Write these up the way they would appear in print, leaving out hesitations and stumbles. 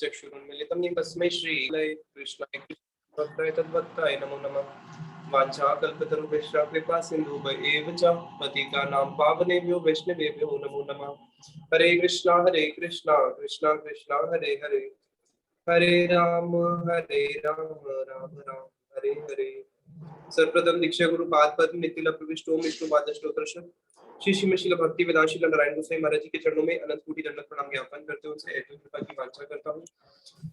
चक्षुरुन्मीलितं येन तस्मै श्रीकृष्णाय कृष्णाय तद्भक्ताय नमो नमः। वाञ्छाकल्पतरुभ्यश्च कृपा सिन्धुभ्येव च पतितानां पावनेभ्यो वैष्णवेभ्यो नमो नमः। हरे कृष्णा कृष्णा कृष्णा हरे हरे, हरे राम राम राम हरे हरे। सर्वप्रथम दीक्षा गुरु पाद पद्म नितिल प्रविष्टो विष्णु पाद स्तोत्र श्री श्रीमशील भक्ति वेदांशील नारायण गोसाई महाराज जी के चरणों में अनंत कोटि दंडवत प्रणाम ज्ञापन करते हुए उनसे ऐसी कृपा की वांछा करता हूँ।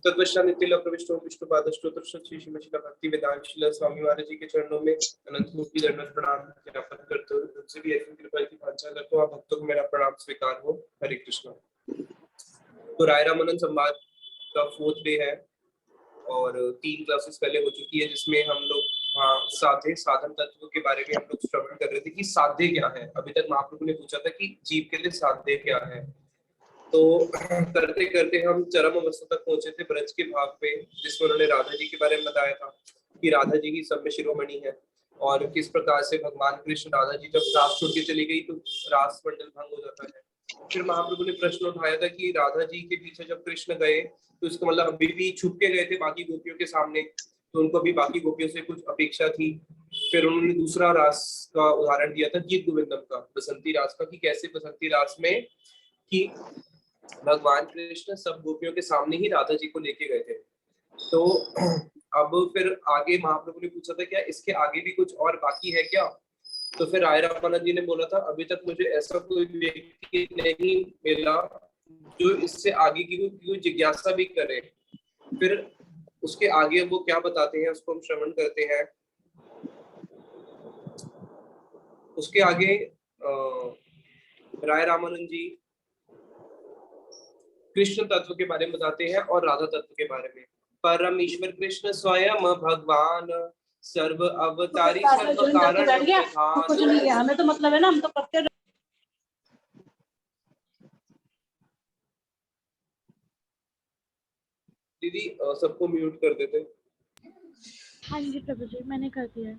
तत्पश्चात नितिल प्रविष्टो विष्णु पाद स्तोत्र श्री श्रीमशील भक्ति वेदांशील स्वामी महाराज जी के चरणों में अनंत कोटि दंडवत प्रणाम ज्ञापन करते हुए उनसे भी ऐसी कृपा की वांछा करता हूँ। आप भक्तों को मेरा प्रणाम स्वीकार हो। हरे कृष्णा। तो राय रामानंद संवाद का 4th डे है और 3 क्लासेस पहले हो चुकी है, जिसमें हम लोग साधन तत्व के बारे में हम लोग श्रवण कर रहे थे कि साध्य क्या है। अभी तक महाप्रभु ने पूछा था कि जीव के लिए साध्य क्या है, तो करते करते हम चरम अवस्था तक पहुंचे थे ब्रज के भाग पे, जिसमें उन्होंने राधा जी के बारे में बताया था कि राधा जी ही सब में शिरोमणि है और किस प्रकार से भगवान कृष्ण राधा जी जब रास छोड़ के चली गई तो रास मंडल भंग हो जाता है। फिर महाप्रभु ने प्रश्न उठाया था कि राधा जी के पीछे जब कृष्ण गए तो इसका मतलब अभी भी छुप के गए थे बाकी गोपियों के सामने, तो उनको भी बाकी गोपियों से कुछ अपेक्षा थी। फिर उन्होंने दूसरा रास का उदाहरण दिया था गीत गोविंदम का, बसंती रास का, कि कैसे बसंती रास में कि भगवान कृष्ण सब गोपियों के सामने ही राधा जी को लेके गए थे। तो अब फिर आगे महाप्रभु ने पूछा था क्या इसके आगे भी कुछ और बाकी है क्या, तो फिर राय रामानंद जी ने बोला था अभी तक मुझे ऐसा कोई व्यक्ति नहीं मिला जो इससे आगे की कोई जिज्ञासा भी करे। फिर उसके आगे वो क्या बताते हैं उसको हम श्रवण करते हैं। उसके आगे राय रामानंद जी कृष्ण तत्व के बारे में बताते हैं और राधा तत्व के बारे में। परम ईश्वर कृष्ण स्वयं भगवान सर्व अवतारी सर्व कारण कुछ नहीं है, हमें तो मतलब है ना, हम तो करते। दीदी सबको म्यूट कर देते। हाँ जी प्रभु जी, मैंने कर दिया।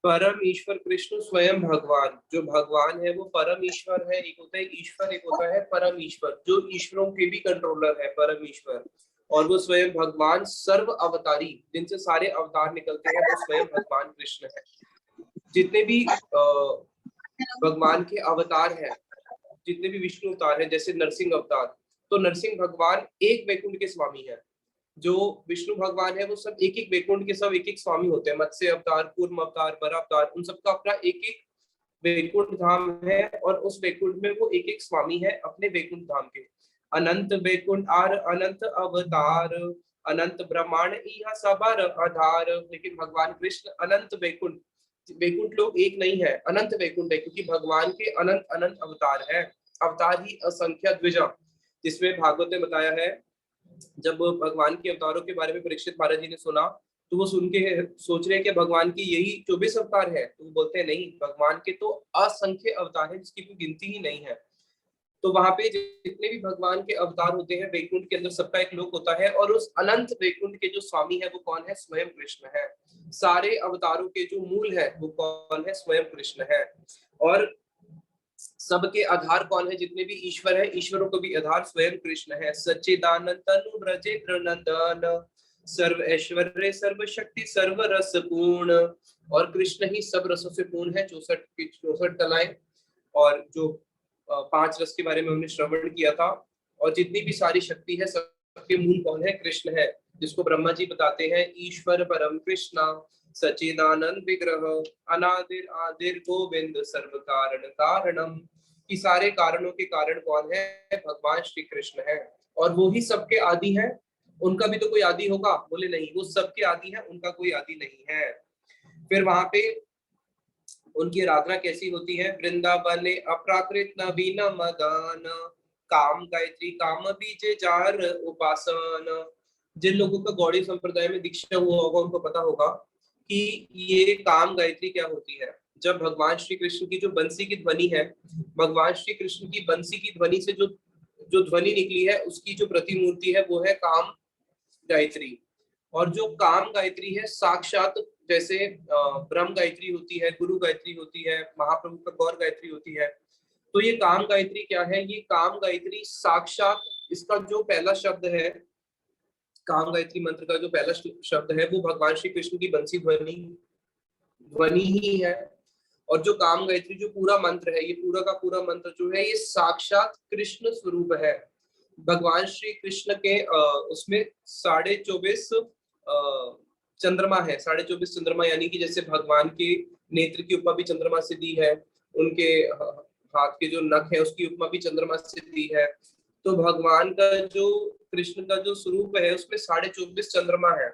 परम ईश्वर कृष्ण स्वयं भगवान, जो भगवान है वो परम ईश्वर है। एक होता है ईश्वर, एक होता है परम ईश्वर, जो ईश्वरों के भी कंट्रोलर है परम ईश्वर, और वो स्वयं भगवान सर्व अवतारी, जिनसे सारे अवतार निकलते हैं, वो स्वयं भगवान कृष्ण है। जितने भी भगवान के अवतार हैं, जितने भी विष्णु अवतार हैं, जैसे नरसिंह अवतार, तो नरसिंह भगवान एक वैकुंठ के स्वामी है। जो विष्णु भगवान है वो सब एक एक वैकुंठ के सब एक एक स्वामी होते हैं। मत्स्य अवतार, कूर्म अवतार, बरा अवतार, उन सबका अपना एक एक वैकुंठ धाम है और उस वैकुंठ में वो एक एक स्वामी है अपने वैकुंठ धाम के। अनंत वैकुंठ आर अनंत अवतार, अनंत ब्रह्मांड यह सबर आधार। लेकिन भगवान कृष्ण अनंत वैकुंठ, वैकुंठ लोग एक नहीं है, अनंत वैकुंठ है, क्योंकि भगवान के अनंत अनंत अवतार है। अवतार ही असंख्य द्विजा, जिसमें भागवत में बताया है जब भगवान के अवतारों के बारे में परीक्षित महाराज जी ने सुना तो वो सुन के सोच रहे हैं कि भगवान की यही 24 अवतार है, तो वो बोलते हैं नहीं, भगवान के तो असंख्य अवतार है जिसकी कोई गिनती ही नहीं है। तो वहां पे जितने भी भगवान के अवतार होते हैं वैकुंठ के अंदर सबका एक लोक होता है, और उस अनंत वैकुंठ के जो स्वामी है वो कौन है? स्वयं कृष्ण है। सारे अवतारों के जो मूल है वो कौन है? स्वयं कृष्ण है। और सबके आधार कौन है? जितने भी ईश्वर है, ईश्वरों को भी आधार स्वयं कृष्ण है। सच्चिदानंद तनु ब्रजेंद्र नंदन, सर्व ऐश्वर्य सर्व शक्ति सर्व रस पूर्ण। और कृष्ण ही सब रसों से पूर्ण है, 64 कलाएं, और जो 5 रस के बारे में हमने श्रवण किया था। और जितनी भी सारी शक्ति है सबके मूल कौन है? कृष्ण है, जिसको ब्रह्मा जी बताते हैं ईश्वर परम कृष्णा सच्चिदानंद विग्रह अनादिर आदिर गोविंद सर्व कारण कारणम। कि सारे कारणों के कारण कौन है? भगवान श्री कृष्ण है। और वो ही सबके आदि है। उनका भी तो कोई आदि होगा? बोले नहीं, वो सबके आदि है, उनका कोई आदि नहीं है। फिर वहां पे उनकी आराधना कैसी होती है? वृंदावन अप्राकृत नवीन मदान काम गायत्री काम बीजे जार उपासन। जिन लोगों का गौड़ी संप्रदाय में दीक्षा हुआ होगा उनको पता होगा कि ये काम गायत्री क्या होती है। जब भगवान श्री कृष्ण की जो बंसी की ध्वनि है, भगवान श्री कृष्ण की बंसी की ध्वनि से जो जो ध्वनि निकली है उसकी जो प्रतिमूर्ति है वो है काम गायत्री। और जो काम गायत्री है साक्षात जैसे ब्रह्म गायत्री होती है, गुरु गायत्री होती है, महाप्रभु का गौर गायत्री होती है, तो ये काम गायत्री क्या है? ये काम गायत्री साक्षात, इसका जो पहला शब्द है, काम गायत्री मंत्र का जो पहला शब्द है वो भगवान श्री कृष्ण की बंसी ध्वनि ध्वनि ही है। और जो काम गायत्री जो पूरा मंत्र है, ये पूरा का पूरा मंत्र जो है ये साक्षात कृष्ण स्वरूप है। भगवान श्री कृष्ण के उसमें 24.5 चंद्रमा है, 24.5 चंद्रमा, यानी कि जैसे भगवान के नेत्र की उपमा भी चंद्रमा से दी है, उनके हाथ के जो नख है उसकी उपमा भी चंद्रमा से दी है। तो भगवान का जो कृष्ण का जो स्वरूप है उसमें 24.5 चंद्रमा है।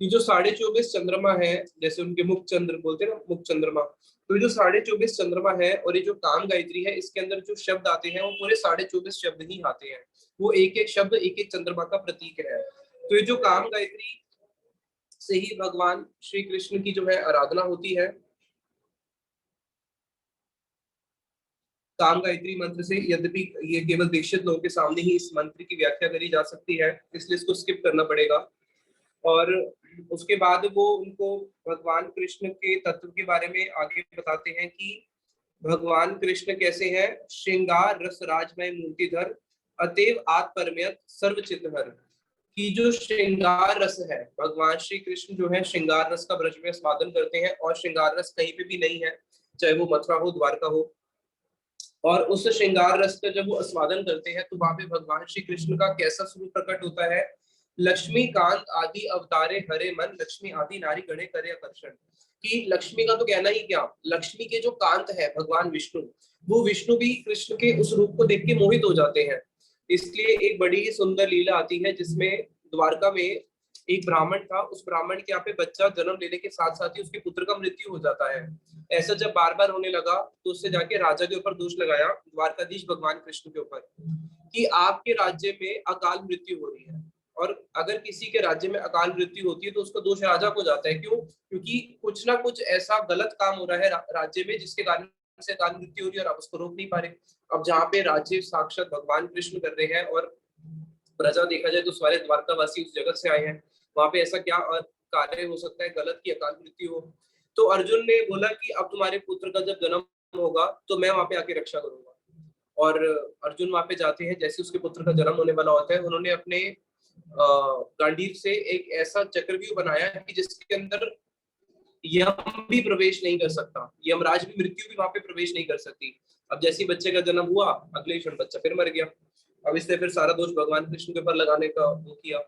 ये जो 24.5 चंद्रमा है, जैसे उनके मुख चंद्र बोलते हैं ना, मुख चंद्रमा, तो ये जो 24.5 चंद्रमा है और ये जो काम गायत्री है, इसके अंदर जो शब्द आते हैं वो पूरे 24.5 शब्द ही आते हैं। वो एक एक शब्द एक एक चंद्रमा का प्रतीक है। तो ये जो काम गायत्री से ही भगवान श्री कृष्ण की जो है आराधना होती है। काम गायत्री मंत्र से, यद्यपि ये केवल दीक्षित लोगों के सामने ही इस मंत्र की व्याख्या करी जा सकती है, इसलिए इसको स्किप करना पड़ेगा। और उसके बाद वो उनको भगवान कृष्ण के तत्व के बारे में आगे बताते हैं कि भगवान कृष्ण कैसे हैं। श्रृंगार रस राजमय मूर्तिधर, अतएव आत्मरमयत सर्वचित्तहर। कि जो श्रृंगार रस है, भगवान श्री कृष्ण जो है श्रृंगार रस का ब्रज में स्वादन करते हैं, और श्रृंगार रस कहीं पे भी नहीं है, चाहे वो मथुरा हो द्वारका हो। और उस श्रृंगार रस का जब वो आस्वादन करते हैं तो वहां पे भगवान श्री कृष्ण का कैसा स्वरूप प्रकट होता है। लक्ष्मी कांत आदि अवतारे हरे मन, लक्ष्मी आदि नारी गणे करे आकर्षण। कि लक्ष्मी का तो कहना ही क्या, लक्ष्मी के जो कांत है भगवान विष्णु, वो विष्णु भी कृष्ण के उस रूप को देख के मोहित हो जाते हैं। इसलिए एक बड़ी ही सुंदर लीला आती है जिसमें द्वारका में एक ब्राह्मण था, उस ब्राह्मण के यहाँ पे बच्चा जन्म लेने के साथ साथ ही उसके पुत्र का मृत्यु हो जाता है। ऐसा जब बार बार होने लगा तो उससे जाके राजा के ऊपर दोष लगाया, द्वारकाधीश भगवान कृष्ण के ऊपर, कि आपके राज्य में अकाल मृत्यु हो रही है। और अगर किसी के राज्य में अकाल मृत्यु होती है तो उसका दोष राजा को जाता है। क्यों? क्योंकि कुछ ना कुछ ऐसा गलत काम हो रहा है राज्य में जिसके कारण से अकाल मृत्यु हो रही है और आप उसको रोक नहीं पा रहे। अब जहाँ पे राज्य साक्षात भगवान कृष्ण कर रहे हैं और प्रजा देखा जाए तो सारे द्वारकावासी उस जगत से आए हैं, वहां पे ऐसा क्या कार्य हो सकता है गलत की अकाल मृत्यु हो। तो अर्जुन ने बोला कि अब तुम्हारे पुत्र का जब जन्म होगा तो मैं वहां पे आके रक्षा करूंगा। और अर्जुन वहां पे जाते हैं, जैसे उसके पुत्र का जन्म होने वाला होता है, उन्होंने अपने गांडीव से एक ऐसा चक्रव्यूह बनाया कि जिसके अंदर यम भी प्रवेश नहीं कर सकता, यमराज भी, मृत्यु भी वहां पे प्रवेश नहीं कर सकती। अब जैसे बच्चे का जन्म हुआ, अगले क्षण बच्चा फिर मर गया। अब इससे फिर सारा दोष भगवान कृष्ण के ऊपर लगाने का वो किया।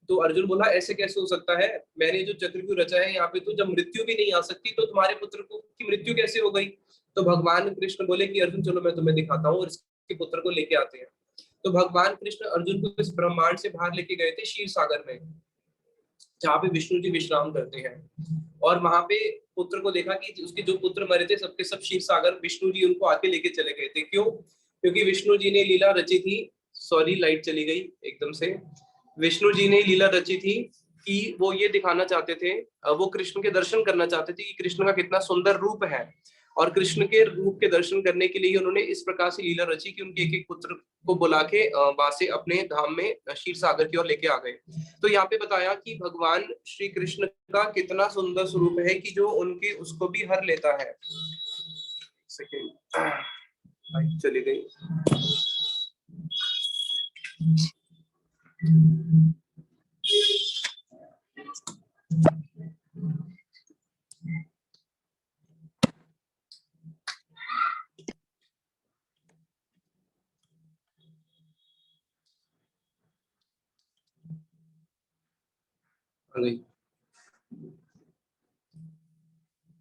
तो अर्जुन बोला ऐसे कैसे हो सकता है, मैंने जो चक्रव्यूह रचा है यहाँ पे तो जब मृत्यु भी नहीं आ सकती तो तुम्हारे पुत्र को की मृत्यु कैसे हो गई। तो भगवान कृष्ण बोले कि अर्जुन चलो मैं तुम्हें दिखाता हूँ, और इसके पुत्र को लेके आते हैं। तो भगवान कृष्ण अर्जुन को इस ब्रह्मांड से बाहर लेके गए थे क्षीर सागर में, जहाँ पे विष्णु जी विश्राम करते हैं। और वहां पे पुत्र को देखा कि उसके जो पुत्र मरे थे सबके सब क्षीर सागर विष्णु जी उनको आके लेके चले गए थे। क्यों? क्योंकि विष्णु जी ने लीला रची थी, सॉरी लाइट चली गई एकदम से, विष्णु जी ने लीला रची थी कि वो ये दिखाना चाहते थे, वो कृष्ण के दर्शन करना चाहते थे कि कृष्ण का कितना सुंदर रूप है। और कृष्ण के रूप के दर्शन करने के लिए उन्होंने इस प्रकार से लीला रची कि उनके एक एक पुत्र को बुला के वहां से अपने धाम में क्षीर सागर की ओर लेके आ गए। तो यहाँ पे बताया कि भगवान श्री कृष्ण का कितना सुंदर स्वरूप है कि जो उनके उसको भी हर लेता है। सेकेंड चली गई।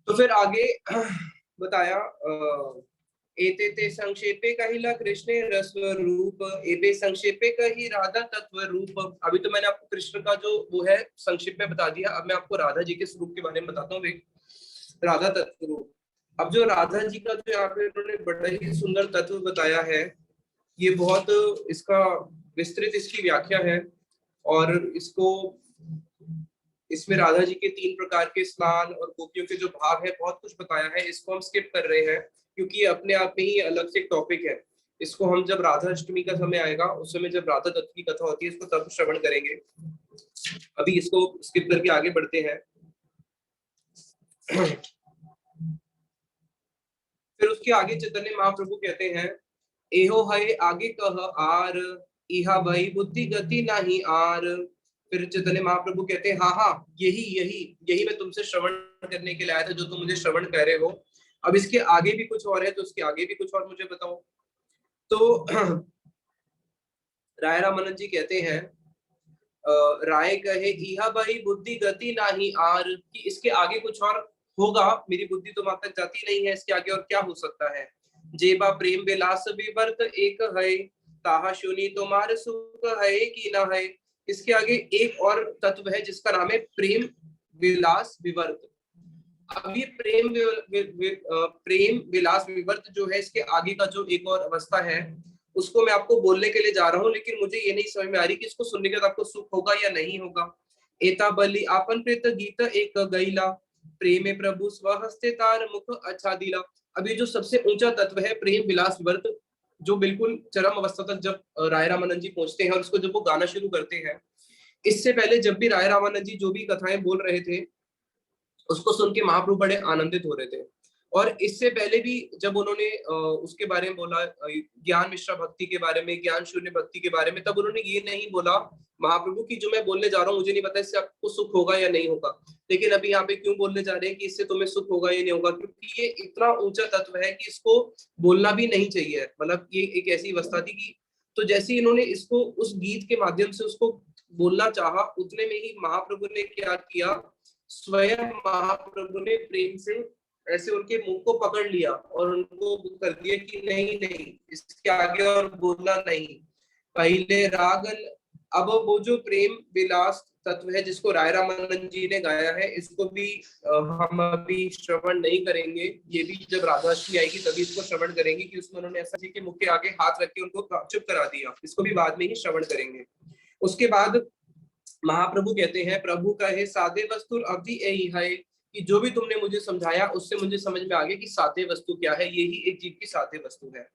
तो फिर आगे बताया एते ते संक्षेपे कहिला कृष्ण रसरूप, एते संक्षेपे कही राधा तत्व रूप। अभी तो मैंने आपको कृष्ण का जो वो है संक्षेप में बता दिया, अब मैं आपको राधा जी के स्वरूप के बारे में बताता हूँ। राधा तत्व रूप, अब जो राधा जी का जो यहाँ पे उन्होंने बड़ा ही सुंदर तत्व बताया है, ये बहुत इसका विस्तृत इसकी व्याख्या है। और इसको इसमें राधा जी के 3 प्रकार के स्नान और गोपियों के जो भाव है बहुत कुछ बताया है, इसको हम स्किप कर रहे हैं क्योंकि ये अपने आप में ही अलग से एक टॉपिक है। इसको हम जब राधा अष्टमी का समय आएगा उस समय जब राधा तत्व की कथा होती है इसको तब श्रवण करेंगे। अभी इसको स्किप करके आगे बढ़ते हैं। फिर उसके आगे चैतन्य महाप्रभु कहते हैं, एहो है आगे कह आर, इहा भई बुद्धि गति नहीं आर। फिर चैतन्य महाप्रभु कहते हैं, हाँ हाँ, यही यही यही मैं तुमसे श्रवण करने के लिए आया था, जो तुम मुझे श्रवण कह रहे हो। अब इसके आगे भी कुछ और है, तो उसके आगे भी कुछ और मुझे बताओ। तो राय रामानंद जी कहते हैं, राय कहे इहा भाई बुद्धि गति नाही आर, कि इसके आगे कुछ और होगा, मेरी बुद्धि तो वहां तक जाती नहीं है, इसके आगे और क्या हो सकता है। जेबा प्रेम विलास विवर्त एक है, ताहा सुनी तुम्हार सुख है कि ना है। इसके आगे एक और तत्व है जिसका नाम है प्रेम विलास विवर्त। अब ये प्रेम विलास विवर्त जो है, इसके आगे का जो एक और अवस्था है, उसको मैं आपको बोलने के लिए जा रहा हूँ, लेकिन मुझे ये नहीं समझ में आ रही कि इसको सुनने के बाद आपको सुख होगा या नहीं होगा। एता बलि आपन प्रेत गीत एक गईला, प्रेमे प्रभु स्वहस्ते तार मुख अच्छा दिला। अब ये जो सबसे ऊंचा तत्व है प्रेम विलास विवर्त, जो बिल्कुल चरम अवस्था तक जब राय रामानंद जी पहुंचते हैं और उसको जब वो गाना शुरू करते हैं, इससे पहले जब भी राय रामानंद जी जो भी कथाएं बोल रहे थे, उसको सुन के महाप्रभु बड़े आनंदित हो रहे थे। और इससे पहले भी जब उन्होंने उसके बारे में बोला, ज्ञान मिश्रा भक्ति के बारे में, ज्ञान शून्य भक्ति के बारे में, तब उन्होंने ये नहीं बोला महाप्रभु की जो मैं बोलने जा रहा हूँ मुझे नहीं पता इससे आपको सुख होगा या नहीं होगा। लेकिन अभी यहाँ पे क्यों बोलने जा रहे हैं कि इससे तुम्हें सुख होगा या नहीं होगा, क्योंकि ये इतना ऊंचा तत्व है कि इसको बोलना भी नहीं चाहिए। मतलब ये एक ऐसी अवस्था थी कि, तो जैसे इन्होंने इसको उस गीत के माध्यम से उसको बोलना चाहा, उतने में ही महाप्रभु ने क्या किया, स्वयं महाप्रभु ने प्रेम से ऐसे उनके मुंह को पकड़ लिया और उनको कर दिया कि नहीं नहीं, इसके आगे और बोलना नहीं। पहले रागन, अब वो जो प्रेम विलास तत्व है जिसको राय रामानंद जी ने गाया है, इसको भी हम अभी श्रवण नहीं करेंगे। ये भी जब राधाष्टमी आएगी तभी इसको श्रवण करेंगे, कि उसमें उन्होंने ऐसा जी के मुख के आगे हाथ रख के उनको चुप करा दिया। इसको भी बाद में ही श्रवण करेंगे। उसके बाद महाप्रभु कहते हैं, प्रभु कहे साधे वस्तु अवधि यही है, कि जो भी तुमने मुझे समझाया उससे मुझे समझ में आ गया कि साधे वस्तु क्या है, यही एक जीव की साधे वस्तु है।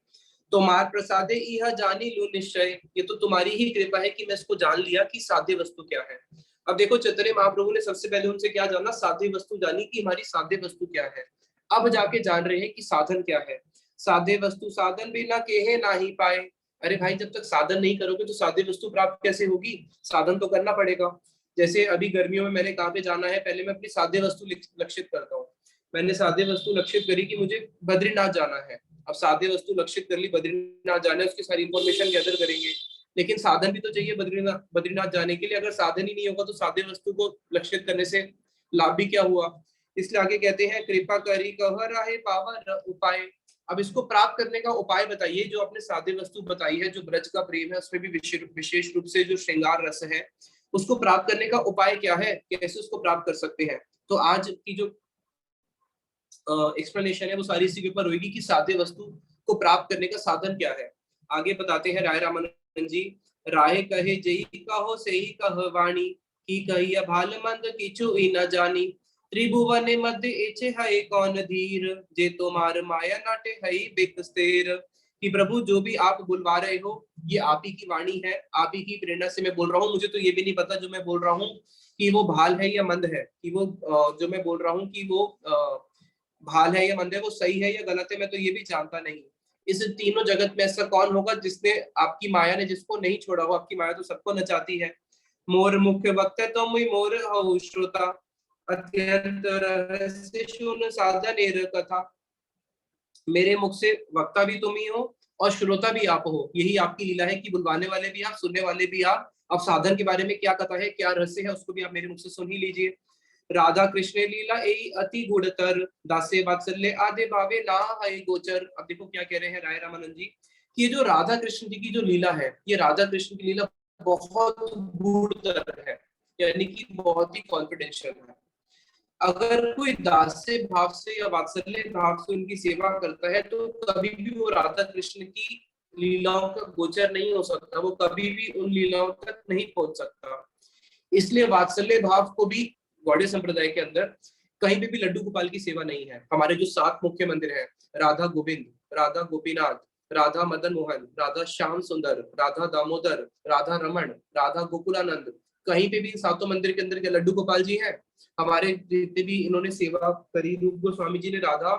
तो मार प्रसादे यह जानी लू निश्चय, ये तो तुम्हारी ही कृपा है कि मैं इसको जान लिया कि साधे वस्तु क्या है। अब देखो चैतन्य महाप्रभु ने सबसे पहले उनसे क्या जाना, साधे वस्तु जानी कि हमारी साधे वस्तु क्या है। अब जाके जान रहे हैं कि साधन क्या है। साधे वस्तु साधन बिना केहे ना ही पाए। अरे भाई, जब तक साधन नहीं करोगे तो साधे वस्तु प्राप्त कैसे होगी, साधन तो करना पड़ेगा। जैसे अभी गर्मियों में मैंने कहाँ पे जाना है, पहले मैं अपनी साध्य वस्तु लक्षित करता हूँ। मैंने साध्य वस्तु लक्षित करी कि मुझे बद्रीनाथ जाना है। अब साध्य वस्तु लक्षित कर ली, बद्रीनाथ जाना है, उसकी सारी इंफॉर्मेशन गैदर करेंगे, लेकिन साधन भी तो चाहिए बद्रीनाथ जाने के लिए। अगर साधन ही नहीं होगा तो साध्य वस्तु को लक्षित करने से लाभ भी क्या हुआ। इसलिए आगे कहते हैं, कृपा करी कह राहे पावर उपाय। अब इसको प्राप्त करने का उपाय बताइए। जो आपने साध्य वस्तु बताई है, जो ब्रज का प्रेम है, उसमें भी विशेष रूप से जो श्रृंगार रस है, उसको प्राप्त करने का उपाय क्या है, कैसे उसको प्राप्त कर सकते हैं। तो आज की जो एक्सप्लेनेशन है वो सारी इसी के ऊपर होगी कि साध्य वस्तु को प्राप्त करने का साधन क्या है। आगे बताते हैं राय रामानंद जी, राय कहे जई कहो से ही कह वाणी, की कहिया भाल मंद किछु ही न जानी। त्रिभुवन मध्य एचे है कौन धीर, जे तुम्हार माया नाटे है बिकस्तेर। कि प्रभु जो भी आप बुलवा रहे हो ये आप ही की वाणी है, आप ही की प्रेरणा से मैं बोल रहा हूँ। मुझे तो ये भी नहीं पता जो मैं बोल रहा हूँ कि वो भाल है या मंद है, कि वो जो मैं बोल रहा हूँ कि वो भाल है या मंद है, वो सही है या गलत है, मैं तो ये भी जानता नहीं। इस तीनों जगत में ऐसा कौन होगा जिसने, आपकी माया ने जिसको नहीं छोड़ा हो। आपकी माया तो सबको नचाती है। मोर मुख्य वक्त तो मुई मोर हो श्रोता, अत्यंत रहस्य शून्य साधन कथा। मेरे मुख से वक्ता भी तुम ही हो और श्रोता भी आप हो। यही आपकी लीला है कि बुलवाने वाले भी आप, सुनने वाले भी आप। अब साधन के बारे में क्या कथा है, क्या रहस्य है, उसको भी आप मेरे मुख से सुन ही लीजिए। राधा कृष्ण लीला एई अति गुणतर, दासे वात्सल्य आदे भावे ना है गोचर। अब देखो क्या कह रहे हैं राय रामानंद जी, कि ये जो राधा कृष्ण जी की जो लीला है, ये राधा कृष्ण की लीला बहुत गुणतर है, यानी कि बहुत ही कॉन्फिडेंशियल है। अगर कोई दास्य भाव से या वात्सल्य भाव से उनकी सेवा करता है तो कभी भी वो राधा कृष्ण की लीलाओं का गोचर नहीं हो सकता, वो कभी भी उन लीलाओं तक नहीं पहुंच सकता। इसलिए वात्सल्य भाव को भी गौड़ीय संप्रदाय के अंदर कहीं पे भी लड्डू गोपाल की सेवा नहीं है। हमारे जो 7 मुख्य मंदिर हैं, राधा गोविंद, राधा गोपीनाथ, राधा मदन मोहन, राधा श्याम सुंदर, राधा दामोदर, राधा रमन, राधा गोकुलानंद, कहीं पे भी इन 7 मंदिर के अंदर क्या लड्डू गोपाल जी हैं? हमारे जितने भी इन्होंने सेवा करी, रूप गोस्वामी जी ने राधा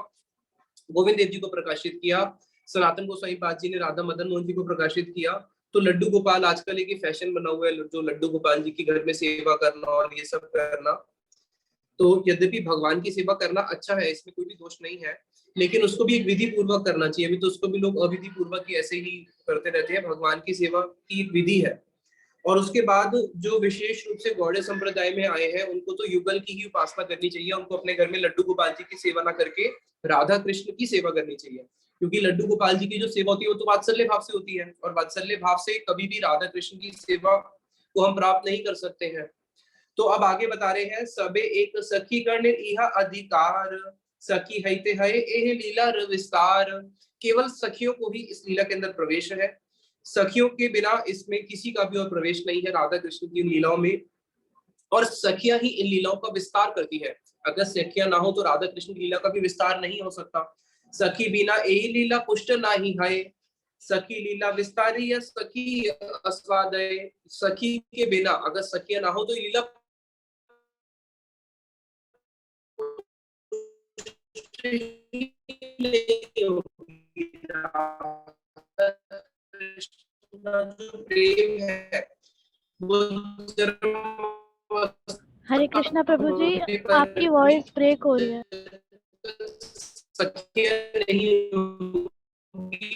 गोविंद देव जी को प्रकाशित किया, सनातन गोसाई पाद जी ने राधा मदन मोहन जी को प्रकाशित किया। तो लड्डू गोपाल आजकल एक फैशन बना हुआ है, जो लड्डू गोपाल जी की घर में सेवा करना और ये सब करना। तो यद्यपि भगवान की सेवा करना अच्छा है, इसमें कोई भी दोष नहीं है, लेकिन उसको भी एक विधि पूर्वक करना चाहिए। अभी तो उसको भी लोग अविधि पूर्वक ही ऐसे ही करते रहते हैं। भगवान की सेवा की एक विधि है। और उसके बाद जो विशेष रूप से गौड़े संप्रदाय में आए हैं, उनको तो युगल की ही उपासना करनी चाहिए। उनको अपने घर में लड्डू गोपाल जी की सेवा ना करके राधा कृष्ण की सेवा करनी चाहिए, क्योंकि लड्डू गोपाल जी की जो सेवा होती है वो तो वात्सल्य भाव से होती है, और वात्सल्य भाव से कभी भी राधा कृष्ण की सेवा को हम प्राप्त नहीं कर सकते हैं। तो अब आगे बता रहे हैं, सबे एक सखी गण इहा अधिकार, सखी हईते हय एह लीला विस्तार। केवल सखियों को ही इस लीला के अंदर प्रवेश है, सखियों के बिना इसमें किसी का भी और प्रवेश नहीं है राधा कृष्ण की लीलाओं में। और सखियां ही इन लीलाओं का विस्तार करती है। अगर सखियां ना हो तो राधा कृष्ण की लीला का भी विस्तार नहीं हो सकता। सखी बिना यही लीला पुष्ट नाही है, सखी लीला विस्तारी या सखी अस्वादय। सखी के बिना अगर सखियां ना हो तो लीला प्रेम है वो हरे कृष्णा प्रभु जी, आपकी वॉइस ब्रेक हो रही है। नहीं होगी,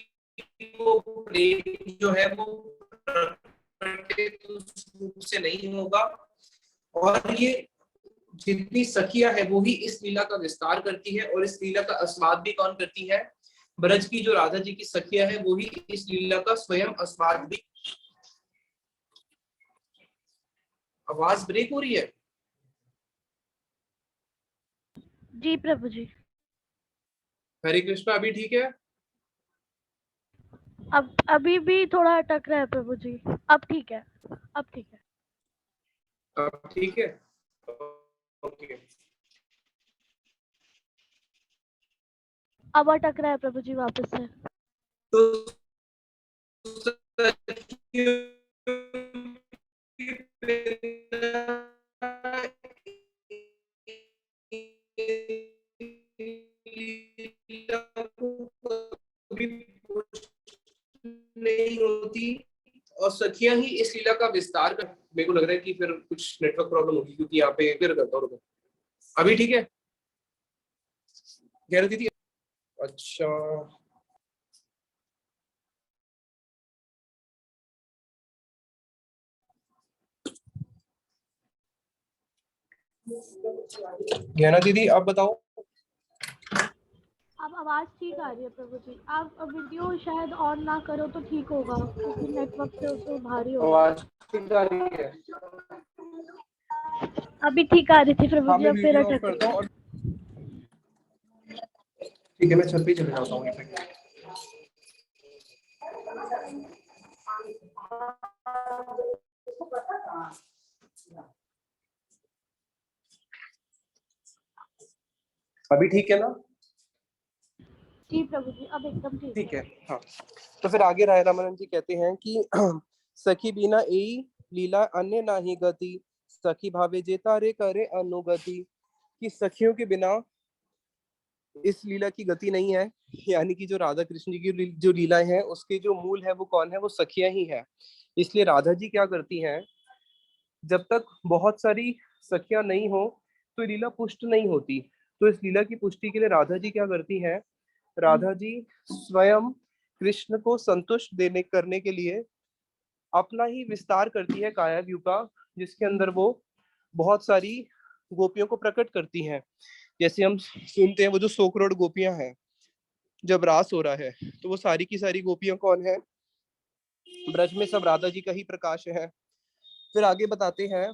वो प्रेम जो है वो रूप से नहीं होगा। और ये जितनी सखियां है वो ही इस लीला का विस्तार करती है, और इस लीला का आस्वाद भी कौन करती है? ब्रज की जो राधा जी की सखियां है वो ही इस लीला का स्वयं आस्वाद भी। आवाज ब्रेक हो रही है? जी प्रभु जी। हरे कृष्णा, अभी ठीक है? अब अभी भी थोड़ा अटक रहा है प्रभु जी। अब ठीक है, अब ठीक है। अब ठीक है, ओके। अब अटक रहा है प्रभु जी वापस से। तो नहीं होती, और सखियां ही इस लीला का विस्तार कर। मेरे को लग रहा है कि फिर कुछ नेटवर्क प्रॉब्लम होगी, क्योंकि यहाँ पे फिर करता हूँ। अभी ठीक है कह रही थी? अच्छा, ज्ञाना दीदी आप बताओ। अब आवाज ठीक आ रही है प्रभु जी। आप वीडियो शायद ऑन ना करो तो ठीक होगा, क्योंकि नेटवर्क से उससे भारी हो रहा आवाज ठीक आ रही है? है। अभी ठीक आ रही थी प्रभु हाँ, जी, मैं अब फिर वीडियो ऑफ अटक करता रही हूँ। है। और ठीक है, मैं छत पे चले जाता हूँ। अभी ठीक है ना? जी प्रभु जी, अब एकदम ठीक ठीक है। है, हाँ। तो फिर आगे राय रामानंद जी कहते हैं कि सखी बिना एई लीला अन्य नाही गति, सखी भावे जेता रे करे अनुगति। कि सखियों के बिना इस लीला की गति नहीं है। यानी कि जो राधा कृष्ण जी की जो लीलाएं हैं उसके जो मूल है वो कौन है? वो सखियां ही है। इसलिए राधा जी क्या करती हैं, जब तक बहुत सारी सखियां नहीं हो तो लीला पुष्ट नहीं होती। तो इस लीला की पुष्टि के लिए राधा जी क्या करती हैं? राधा जी स्वयं कृष्ण को संतुष्ट देने करने के लिए अपना ही विस्तार करती है कायाव्यूह का, जिसके अंदर वो बहुत सारी गोपियों को प्रकट करती हैं। जैसे हम सुनते हैं वो जो 100 करोड़ गोपियां हैं, जब रास हो रहा है तो वो सारी की सारी गोपियां कौन है? ब्रज में सब राधा जी का ही प्रकाश है। फिर आगे बताते हैं,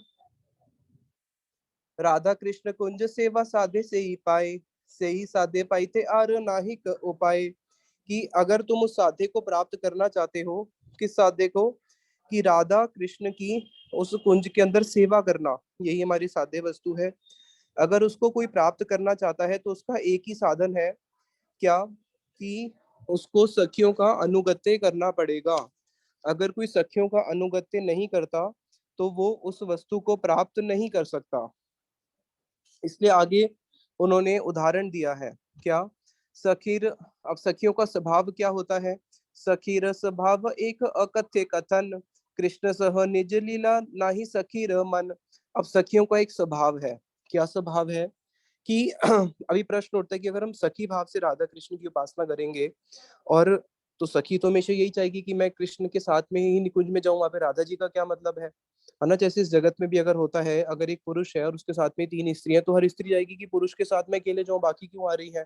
राधा कृष्ण कुंज सेवा साधे से ही पाए, से ही साधे पाई थे आर नाही उपाय। कि अगर तुम उस साधे को प्राप्त करना चाहते हो, किस साधे को? कि राधा कृष्ण की उस कुंज के अंदर सेवा करना, यही हमारी साध्य वस्तु है। अगर उसको कोई प्राप्त करना चाहता है तो उसका एक ही साधन है, क्या? कि उसको सखियों का अनुगत्य करना पड़ेगा। अगर कोई सखियों का अनुगत्य नहीं करता तो वो उस वस्तु को प्राप्त नहीं कर सकता। इसलिए आगे उन्होंने उदाहरण दिया है, क्या? सखीर, अब सखियों का स्वभाव क्या होता है? सखीर स्वभाव एक अकथ्य कथन, कृष्ण सह निज लीला नाही सखीर मन। अब सखियों का एक स्वभाव है। क्या स्वभाव है? कि अभी प्रश्न उठता है कि अगर हम सखी भाव से राधा कृष्ण की उपासना करेंगे, और तो सखी तो हमेशा यही चाहेगी कि मैं कृष्ण के साथ में ही निकुंज में जाऊं, वहां पे राधा जी का क्या मतलब है ना? जैसे इस जगत में भी अगर होता है, अगर एक पुरुष है और उसके साथ में 3 स्त्रियां, तो हर स्त्री जाएगी कि पुरुष के साथ में अकेले जाऊं, बाकी क्यों आ रही है?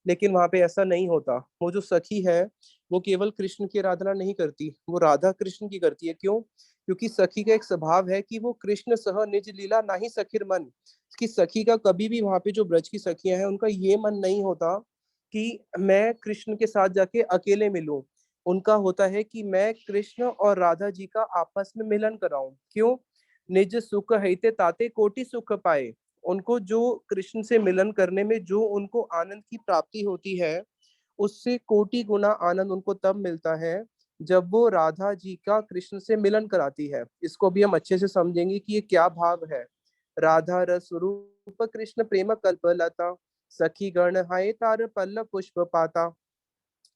लेकिन वहां पे ऐसा नहीं होता। वो जो सखी है, वो केवल कृष्ण की आराधना नहीं करती, वो राधा कृष्ण की करती है। क्यों? क्योंकि सखी का एक स्वभाव है कि वो कृष्ण सह निज लीला नाही सखीर मन। कि सखी का कभी भी, वहां पे जो ब्रज की सखियां हैं, उनका ये मन नहीं होता कि मैं कृष्ण के साथ जाके अकेले मिलूं। उनका होता है कि मैं कृष्ण और राधा जी का आपस में मिलन कराऊं। क्यों? निज सुख हैते ताते कोटि सुख पाए। उनको जो कृष्ण से मिलन करने में जो उनको आनंद की प्राप्ति होती है, उससे कोटि गुना आनंद उनको तब मिलता है जब वो राधा जी का कृष्ण से मिलन कराती है। इसको भी हम अच्छे से समझेंगे कि ये क्या भाव है। राधा रस रूप कृष्ण प्रेम कल्प लता, सखी गण हाय तार पल्लव पुष्प पाता।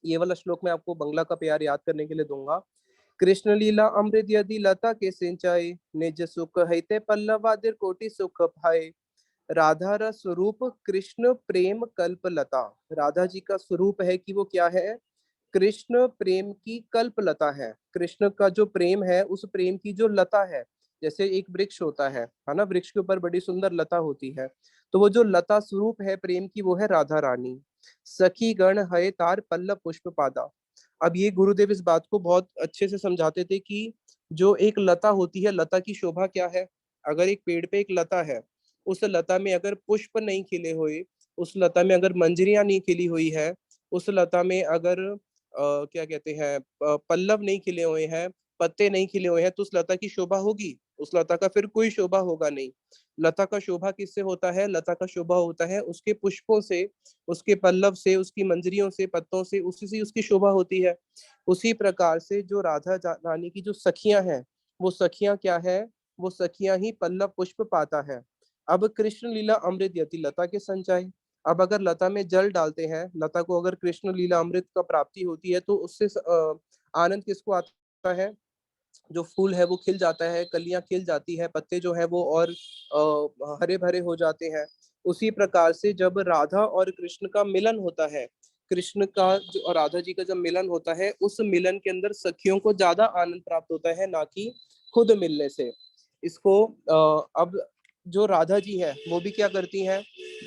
ये वाला श्लोक मैं आपको बंगला का प्यार याद करने के लिए दूंगा। कृष्ण लीला अमृत यदि लता के सिंचाई, निज सुख हैते पल्लवादिर कोटि सुख पाए। राधा रस स्वरूप कृष्ण प्रेम कल्प लता। राधा जी का स्वरूप है कि वो क्या है? कृष्ण प्रेम की कल्प लता है। कृष्ण का जो प्रेम है, उस प्रेम की जो लता है, जैसे एक वृक्ष होता है ना? वृक्ष के ऊपर बड़ी सुंदर लता होती है, तो वो जो लता स्वरूप है प्रेम की, वो है राधा रानी। सखी गण है तार पल्लव पुष्प पादा। अब ये गुरुदेव इस बात को बहुत अच्छे से समझाते थे कि जो एक लता होती है, लता की शोभा क्या है? अगर एक पेड़ पे एक लता है, उस लता में अगर पुष्प नहीं खिले हुए, उस लता में अगर मंजरियां नहीं खिली हुई है, उस लता में अगर क्या कहते हैं, पल्लव नहीं खिले हुए हैं, पत्ते नहीं खिले हुए हैं, तो उस लता की शोभा होगी? उस लता का फिर कोई शोभा होगा नहीं। लता का शोभा किससे होता है? लता का शोभा होता है उसके पुष्पों से, उसके पल्लव से, उसकी मंजरियों से, पत्तों से, उसी से उसकी शोभा होती है। उसी प्रकार से जो राधा रानी की जो सखियां हैं, वो सखियां क्या है? वो सखियां ही पल्लव पुष्प पाता है। अब कृष्ण लीला अमृत यति लता के संचाई। अब अगर लता में जल डालते हैं, लता को अगर कृष्ण लीला अमृत का प्राप्ति होती है, तो उससे आनंद किसको आता है? जो फूल है वो खिल जाता है, कलियां खिल जाती है, पत्ते जो है वो और हरे भरे हो जाते हैं। उसी प्रकार से जब राधा और कृष्ण का मिलन होता है, कृष्ण का जो और राधा जी का जब मिलन होता है, उस मिलन के अंदर सखियों को ज्यादा आनंद प्राप्त होता है, ना कि खुद मिलने से। इसको अब जो राधा जी है वो भी क्या करती हैं?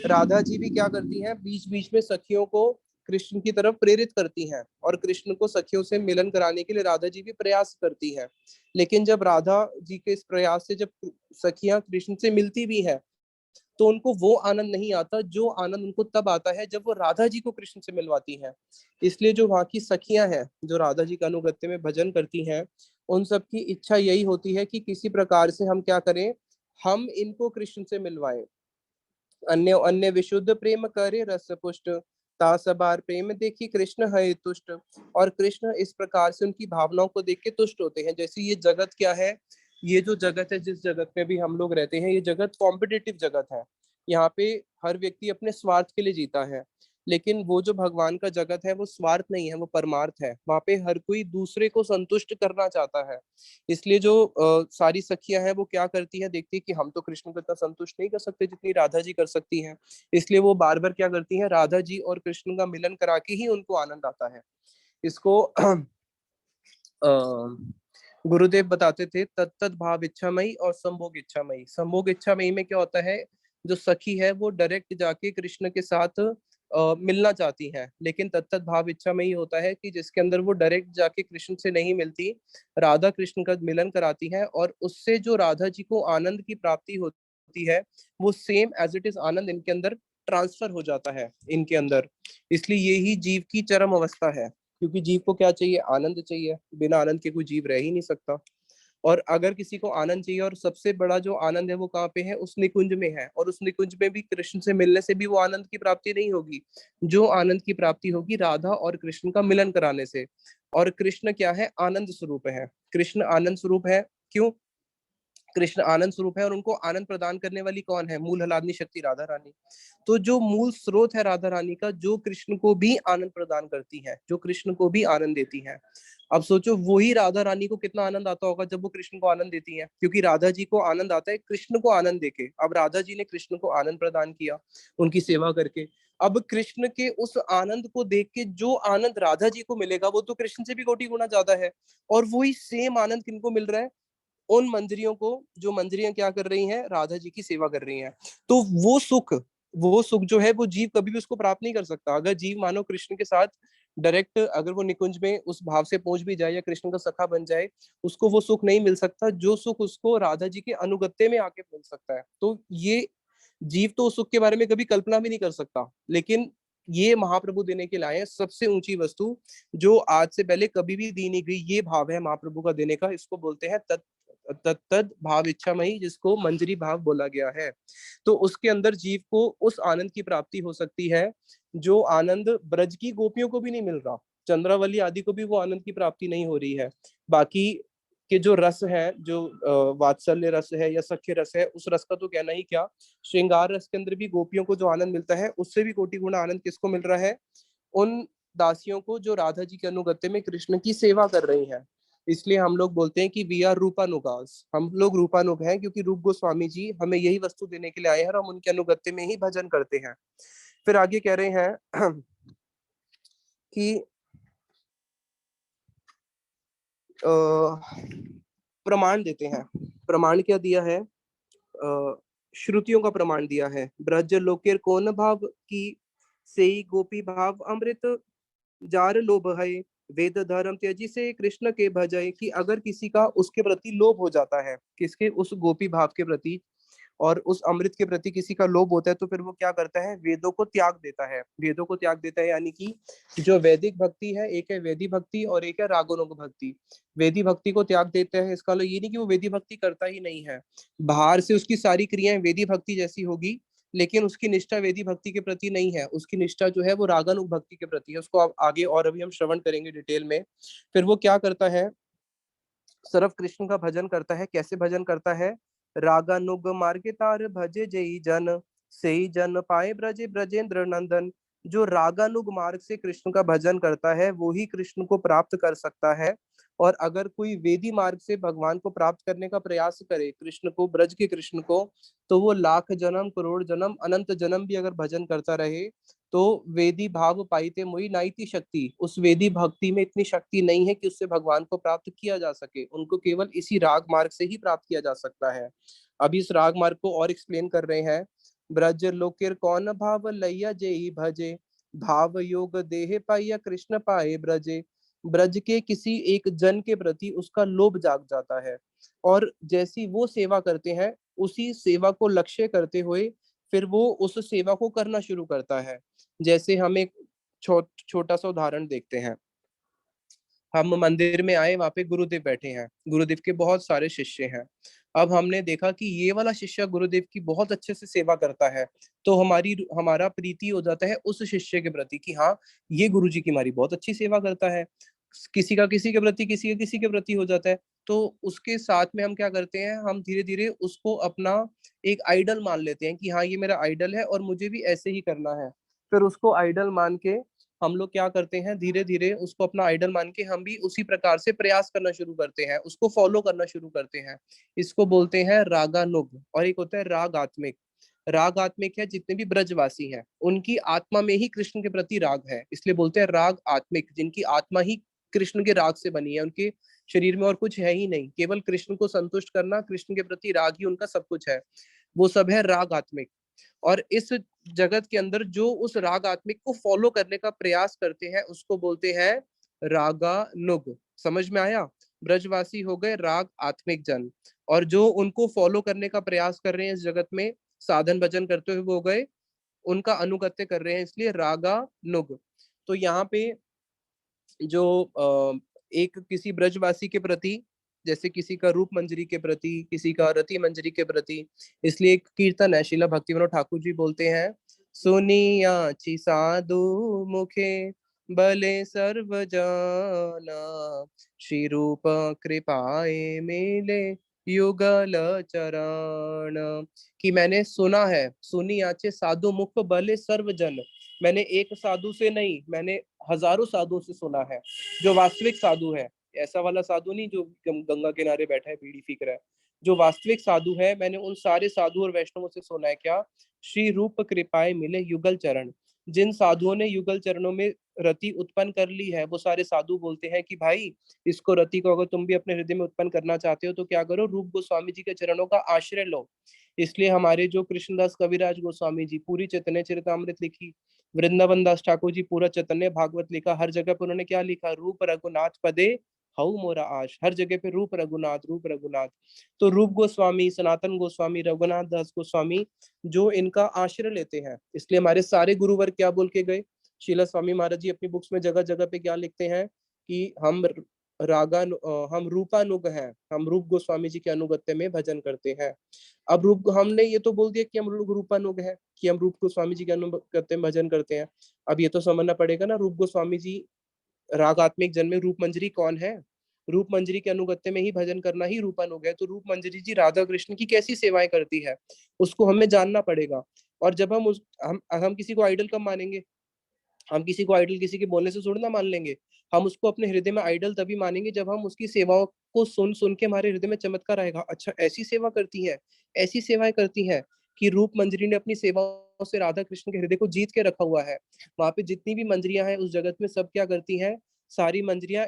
राधा जी भी क्या करती हैं? बीच बीच में सखियों को कृष्ण की तरफ प्रेरित करती हैं, और कृष्ण को सखियों से मिलन कराने के लिए राधा जी भी प्रयास करती हैं। लेकिन जब राधा जी के इस प्रयास से जब सखियां कृष्ण से मिलती भी है, तो उनको वो आनंद नहीं आता जो आनंद उनको तब आता है जब वो राधा जी को कृष्ण से मिलवाती हैं। इसलिए जो वहाँ की सखियां हैं, जो राधा जी का अनुगत्य में भजन करती हैं, उन सब की इच्छा यही होती है कि किसी प्रकार से हम क्या करें? हम इनको कृष्ण से मिलवाएं। अन्य अन्य विशुद्ध प्रेम करे रस पुष्ट, तासबार प्रेम देखी कृष्ण है तुष्ट। और कृष्ण इस प्रकार से उनकी भावनाओं को देख के तुष्ट होते हैं। जैसे ये जगत क्या है? ये जो जगत है, जिस जगत में भी हम लोग रहते हैं, ये जगत कॉम्पिटिटिव जगत है। यहाँ पे हर व्यक्ति अपने स्वार्थ के लिए जीता है। लेकिन वो जो भगवान का जगत है, वो स्वार्थ नहीं है, वो परमार्थ है। वहां पे हर कोई दूसरे को संतुष्ट करना चाहता है। इसलिए जो सारी सखियां हैं, वो क्या करती है? देखती है कि हम तो कृष्ण को इतना संतुष्ट नहीं कर सकते जितनी राधा जी कर सकती हैं। इसलिए वो बार बार क्या करती हैं? राधा जी और कृष्ण का मिलन करा के ही उनको आनंद आता है। इसको गुरुदेव बताते थे, तत्त भाव इच्छामयी और संभोग इच्छामयी। संभोग इच्छामयी में क्या होता है? जो सखी है वो डायरेक्ट जाके कृष्ण के साथ मिलना चाहती है। लेकिन तत्त भाव इच्छामयी होता है कि जिसके अंदर वो डायरेक्ट जाके कृष्ण से नहीं मिलती, राधा कृष्ण का मिलन कराती है, और उससे जो राधा जी को आनंद की प्राप्ति होती है, वो सेम एज इट इज आनंद इनके अंदर ट्रांसफर हो जाता है इनके अंदर। इसलिए यही जीव की चरम अवस्था है। क्योंकि जीव को क्या चाहिए? आनंद चाहिए। बिना आनंद के कोई जीव रह ही नहीं सकता। और अगर किसी को आनंद चाहिए, और सबसे बड़ा जो आनंद है वो कहाँ पे है? उस निकुंज में है। और उस निकुंज में भी कृष्ण से मिलने से भी वो आनंद की प्राप्ति नहीं होगी। जो आनंद की प्राप्ति होगी राधा और कृष्ण का मिलन कराने से। और कृष्ण क्या है? आनंद स्वरूप है। कृष्ण आनंद स्वरूप है। क्यों? कृष्ण आनंद स्वरूप है और उनको आनंद प्रदान करने वाली कौन है? मूल हलादनी शक्ति राधा रानी। तो जो मूल स्रोत है राधा रानी का, जो कृष्ण को भी आनंद प्रदान करती है, जो कृष्ण को भी आनंद देती है। अब सोचो वही राधा रानी को कितना आनंद आता होगा जब वो कृष्ण को आनंद देती है, क्योंकि राधा जी को आनंद आता है कृष्ण को आनंद देके। अब राधा जी ने कृष्ण को आनंद प्रदान किया उनकी सेवा करके। अब कृष्ण के उस आनंद को देख के जो आनंद राधा जी को मिलेगा वो तो कृष्ण से भी कोटि गुना ज्यादा है। और वही सेम आनंद किनको मिल रहा है? उन मंजरियों को, जो मंजरियां क्या कर रही हैं? राधा जी की सेवा कर रही हैं। तो वो सुख जो है वो जीव कभी भी उसको प्राप्त नहीं कर सकता। अगर जीव मानो कृष्ण के साथ डायरेक्ट अगर वो निकुंज में उस भाव से पहुंच भी जाए या कृष्ण का सखा बन जाए, उसको वो सुख नहीं मिल सकता जो सुख उसको राधा जी के अनुगत्य में आके मिल सकता है। तो ये जीव तो उस सुख के बारे में कभी कल्पना भी नहीं कर सकता, लेकिन ये महाप्रभु देने के लाए हैं सबसे ऊंची वस्तु, जो आज से पहले कभी भी दी नहीं गई। ये भाव है महाप्रभु का देने का, इसको बोलते हैं तत्तद भाव इच्छामयी, जिसको मंजरी भाव बोला गया है। तो उसके अंदर जीव को उस आनंद की प्राप्ति हो सकती है जो आनंद ब्रज की गोपियों को भी नहीं मिल रहा, चंद्रावली आदि को भी वो आनंद की प्राप्ति नहीं हो रही है। बाकी के जो रस है, जो वात्सल्य रस है या सख्य रस है, उस रस का तो कहना ही क्या। श्रृंगार रस के अंदर भी गोपियों को जो आनंद मिलता है उससे भी कोटि गुना आनंद किसको मिल रहा है? उन दासियों को जो राधा जी के अनुगत्य में कृष्ण की सेवा कर रही हैं। इसलिए हम लोग बोलते हैं कि वी आर रूपानुगास, हम लोग रूपानुग हैं, क्योंकि रूप गोस्वामी जी हमें यही वस्तु देने के लिए आए हैं और हम उनके अनुगत्य में ही भजन करते हैं। फिर आगे कह रहे हैं कि प्रमाण देते हैं। प्रमाण क्या दिया है? श्रुतियों का प्रमाण दिया है। ब्रज लोकेर कौन भाव की सेई गोपी भाव अमृत जार लोभ है, वेद धर्म त्यजी से कृष्ण के भजय। कि अगर किसी का उसके प्रति लोभ हो जाता है, किसके? उस गोपी भाव के प्रति और उस अमृत के प्रति किसी का लोभ होता है, तो फिर वो क्या करता है? वेदों को त्याग देता है। वेदों को त्याग देता है यानी कि जो वैदिक भक्ति है, एक है वेदी भक्ति और एक है रागोनुग भक्ति। वेदी भक्ति को त्याग देता है, इसका मतलब ये नहीं कि वो वेदी भक्ति करता ही नहीं है। बाहर से उसकी सारी क्रियाएं वेदी भक्ति जैसी होगी, लेकिन उसकी निष्ठा वेदी भक्ति के प्रति नहीं है। उसकी निष्ठा जो है वो रागानुग भक्ति के प्रति है। उसको अब आगे और अभी हम श्रवण करेंगे डिटेल में। फिर वो क्या करता है? सिर्फ कृष्ण का भजन करता है। कैसे भजन करता है? रागानुग मार्गे तार भजे जई जन, सेई जन पाए ब्रजे ब्रजेंद्र नंदन। जो रागानुग मार्ग से कृष्ण का भजन करता है वो ही कृष्ण को प्राप्त कर सकता है। और अगर कोई वेदी मार्ग से भगवान को प्राप्त करने का प्रयास करे, कृष्ण को, ब्रज के कृष्ण को, तो वो लाख जन्म, करोड़ जन्म, अनंत जन्म भी अगर भजन करता रहे, तो वेदी भाव पाईते मोई नाइति शक्ति, उस वेदी भक्ति में इतनी शक्ति नहीं है कि उससे भगवान को प्राप्त किया जा सके। उनको केवल इसी राग मार्ग से ही प्राप्त किया जा सकता है। अभी इस राग मार्ग को और एक्सप्लेन कर रहे हैं। ब्रज लोकेर कौन भाव लैया जेई भजे, भाव योग देह पाइया कृष्ण पाए ब्रजे। ब्रज के किसी एक जन के प्रति उसका लोभ जाग जाता है, और जैसी वो सेवा करते हैं उसी सेवा को लक्ष्य करते हुए फिर वो उस सेवा को करना शुरू करता है। जैसे हम एक छोटा सा उदाहरण देखते हैं। हम मंदिर में आए, वहां पे गुरुदेव बैठे हैं, गुरुदेव के बहुत सारे शिष्य हैं। अब हमने देखा कि ये वाला शिष्य गुरुदेव की बहुत अच्छे से सेवा करता है, तो हमारा प्रीति हो जाता है उस शिष्य के प्रति कि हाँ, ये गुरुजी की हमारी बहुत अच्छी सेवा करता है। किसी का किसी के प्रति, किसी का किसी के प्रति हो जाता है। तो उसके साथ में हम क्या करते हैं? हम धीरे धीरे उसको अपना एक आइडल मान लेते हैं कि हाँ, ये मेरा आइडल है और मुझे भी ऐसे ही करना है। फिर उसको आइडल मान के हम लोग क्या करते हैं? धीरे धीरे उसको अपना आइडल मान के हम भी उसी प्रकार से प्रयास करना शुरू करते हैं, उसको फॉलो करना शुरू करते हैं। इसको बोलते हैं रागानुग। और एक होता है राग आत्मिक। राग आत्मिक है, जितने भी ब्रजवासी हैं उनकी आत्मा में ही कृष्ण के प्रति राग है, इसलिए बोलते हैं राग आत्मिक। जिनकी आत्मा ही कृष्ण के राग से बनी है, उनके शरीर में और कुछ है ही नहीं, केवल कृष्ण को संतुष्ट करना, कृष्ण के प्रति राग ही उनका सब कुछ है। वो सब है राग आत्मिक। और इस जगत के अंदर जो उस राग आत्मिक को फॉलो करने का प्रयास करते हैं उसको बोलते हैं रागानुग। समझ में आया? ब्रजवासी हो गए राग आत्मिक जन, और जो उनको फॉलो करने का प्रयास कर रहे हैं इस जगत में साधन भजन करते हुए, वो हो गए उनका अनुगत्य कर रहे हैं, इसलिए रागानुग। तो यहाँ पे जो एक किसी ब्रजवासी के प्रति, जैसे किसी का रूप मंजरी के प्रति, किसी का रति मंजरी के प्रति, इसलिए एक कीर्तन है, शीला भक्ति विनोद ठाकुर जी बोलते हैं, सुनिया ची साधु मुखे भले सर्व जाना, श्री रूप कृपाए मिले युगल चरण। कि मैंने सुना है, सुनी आचे साधु मुख भले सर्वजन। मैंने एक साधु से नहीं, मैंने हजारों साधुओं से सुना है, जो वास्तविक साधु है। ऐसा वाला साधु नहीं जो गंगा किनारे बैठा है बीड़ी फीक रहा है। जो वास्तविक साधु है, मैंने उन सारे साधु और वैष्णवों से सुना है क्या, श्री रूप कृपाए मिले युगल चरण। जिन साधुओं ने युगल चरणों में रति उत्पन्न कर ली है, वो सारे साधु बोलते हैं कि भाई, इसको रति को अगर तुम भी अपने हृदय में उत्पन्न करना चाहते हो तो क्या करो, रूप गोस्वामी जी के चरणों का आश्रय लो। इसलिए हमारे जो कृष्णदास कविराज गोस्वामी जी पूरी चैतन्य चरितमृत लिखी, वृंदावन दास ठाकुर जी पूरा चैतन्य भागवत लिखा, हर जगह पर उन्होंने क्या लिखा, रूप रघुनाथ पदे हऊ मोरा आश। हर जगह पे रूप रघुनाथ, रूप रघुनाथ। तो रूप गोस्वामी, सनातन गोस्वामी, रघुनाथ दास गोस्वामी जो इनका आश्रय लेते हैं, इसलिए हमारे सारे गुरुवर क्या बोल के गए, शीला स्वामी महाराज जी अपनी बुक्स में जगह जगह पे क्या लिखते हैं कि हम रूपानुग हैं, हम रूप गोस्वामी जी के अनुगत्य में भजन करते हैं। अब रूप, हमने ये तो बोल दिया कि हम लोग रूपानुग हैं, कि हम रूप गोस्वामी जी के अनुगत्य में भजन करते हैं। अब ये तो समझना पड़ेगा ना, रूप गोस्वामी जी रागात्मिक जन में रूप मंजरी कौन है, रूप मंजरी के अनुगत्य में ही भजन करना ही रूपानुग है। तो रूप मंजरी जी राधा कृष्ण की कैसी सेवाएं करती है, उसको हमें जानना पड़ेगा। और जब हम किसी को आइडल कब मानेंगे, हम किसी को आइडल किसी के बोलने से थोड़ी ना मान लेंगे। हम उसको अपने हृदय में आइडल तभी मानेंगे जब हम उसकी सेवाओं को सुन सुन के हमारे हृदय में चमत्कार आएगा, अच्छा ऐसी सेवा करती है, ऐसी सेवाएं करती हैं कि रूप मंजरी ने अपनी सेवाओं से राधा कृष्ण के हृदय को जीत के रखा हुआ है। वहां पे जितनी भी मंजरियां हैं उस जगत में, सब क्या करती हैं, सारी मंजरियां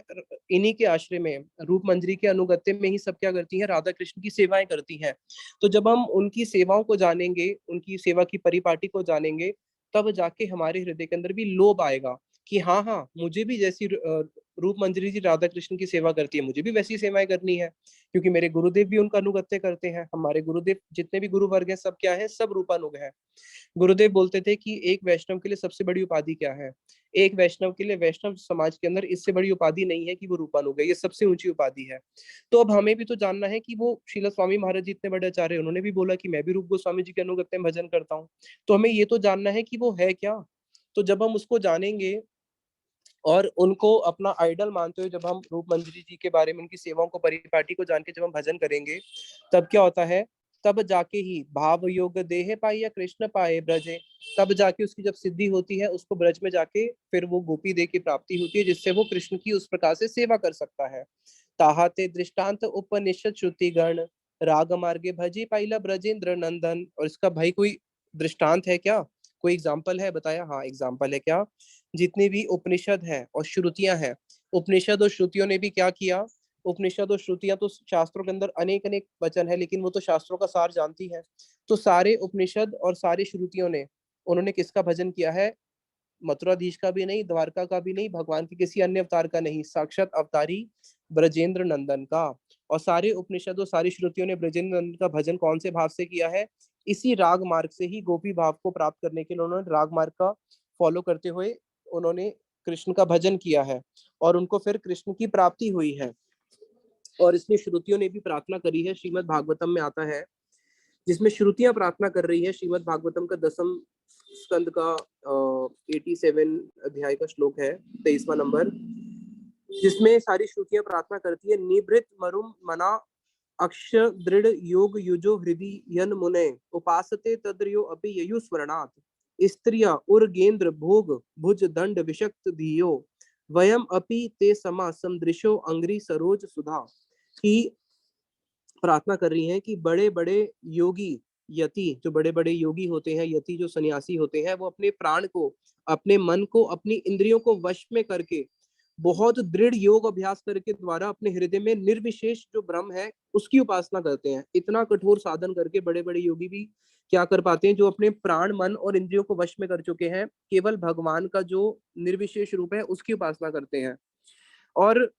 इन्हीं के आश्रय में, रूप मंजरी के अनुगत्य में ही सब क्या करती हैं, राधा कृष्ण की सेवाएं करती हैं। तो जब हम उनकी सेवाओं को जानेंगे, उनकी सेवा की परिपाटी को जानेंगे, तब जाके हमारे हृदय के अंदर भी लोभ आएगा कि हाँ हाँ, मुझे भी जैसी रूप मंजरी जी राधा कृष्ण की सेवा करती है, मुझे भी वैसी सेवाएं करनी है। क्योंकि मेरे गुरुदेव भी उनका अनुगत्य करते हैं, हमारे गुरुदेव जितने भी गुरु वर्ग हैं सब क्या है, सब रूपानुग है। गुरुदेव बोलते थे कि एक वैष्णव के लिए सबसे बड़ी उपाधि क्या है, एक वैष्णव के लिए, वैष्णव समाज के अंदर इससे बड़ी उपाधि नहीं है कि वो रूपानुग है, ये सबसे ऊंची उपाधि है। तो अब हमें भी तो जानना है कि वो शीला स्वामी महाराज जी इतने बड़े आचार्य, उन्होंने भी बोला कि मैं भी रूप गोस्वामी जी के अनुगत्य में भजन करता हूँ। तो हमें ये तो जानना है कि वो है क्या। तो जब हम उसको जानेंगे और उनको अपना आइडल मानते हुए जब हम रूप मंजरी जी के बारे में, उनकी सेवाओं को, परिपाटी को जान के जब हम भजन करेंगे, तब क्या होता है, तब जाके ही भाव योग देह पाइया कृष्ण पाए ब्रजे। तब जाके उसकी जब सिद्धि होती है, उसको ब्रज में जाके फिर वो गोपी देह की प्राप्ति होती है, जिससे वो कृष्ण की उस प्रकार से सेवा कर सकता है। ताहाते दृष्टांत उपनिषद श्रुति गण, राग मार्गे भजी पाइला ब्रजेंद्र नंदन। और इसका भाई कोई दृष्टांत है क्या, कोई एग्जाम्पल है, बताया हाँ एग्जाम्पल है क्या, जितनी भी उपनिषद है और श्रुतियां हैं, उपनिषद और श्रुतियों ने भी क्या किया, उपनिषद और श्रुतियां तो शास्त्रों के अंदर अनेक अनेक वचन है, लेकिन वो तो शास्त्रों का सार जानती है। तो सारे उपनिषद और सारी श्रुतियों ने, उन्होंने किसका भजन किया है, मथुराधीश का भी नहीं, द्वारका का भी नहीं, भगवान के किसी अन्य अवतार का नहीं, साक्षात अवतारी ब्रजेंद्र नंदन का। और सारे उपनिषद और सारी श्रुतियों ने ब्रजेंद्र नंदन का भजन कौन से भाव से किया है, इसी राग मार्ग से ही, गोपी भाव को प्राप्त करने के लिए उन्होंने राग मार्ग का फॉलो करते हुए उन्होंने कृष्ण का भजन किया है, और उनको फिर कृष्ण की प्राप्ति हुई है। और इसलिए श्रुतियों ने भी प्रार्थना करी है, श्रीमद् भागवतम में आता है, जिसमें श्रुतियां प्रार्थना कर रही है, श्रीमद् भागवतम का 10 स्कंद का 87 अध्याय का श्लोक है, 23वां नंबर, जिसमें सारी श्रुतियां प्रार्थना करती है, निभृत मरुम मना अक्ष दृढ़ योग युजो हृदय यन मुने उपासते तद्रयो अपि ययु स्वर्णात् स्त्रिया उर्गेन्द्र भोग भुज दंड विशक्त धियो वयम अपि ते समा समदृशो अंग्री सरोज सुधा। की प्रार्थना कर रही हैं कि बड़े बड़े योगी, यति जो बड़े बड़े योगी होते हैं, यति जो सन्यासी होते हैं, वो अपने प्राण को, अपने मन को, अपनी इंद्रियों को वश में करके, बहुत दृढ़ योग अभ्यास करके द्वारा अपने हृदय में निर्विशेष जो ब्रह्म है उसकी उपासना करते हैं। इतना कठोर साधन करके बड़े बड़े योगी भी क्या कर पाते हैं, जो अपने प्राण, मन और इंद्रियों को वश में कर चुके हैं, केवल भगवान का जो निर्विशेष रूप है उसकी उपासना करते हैं। और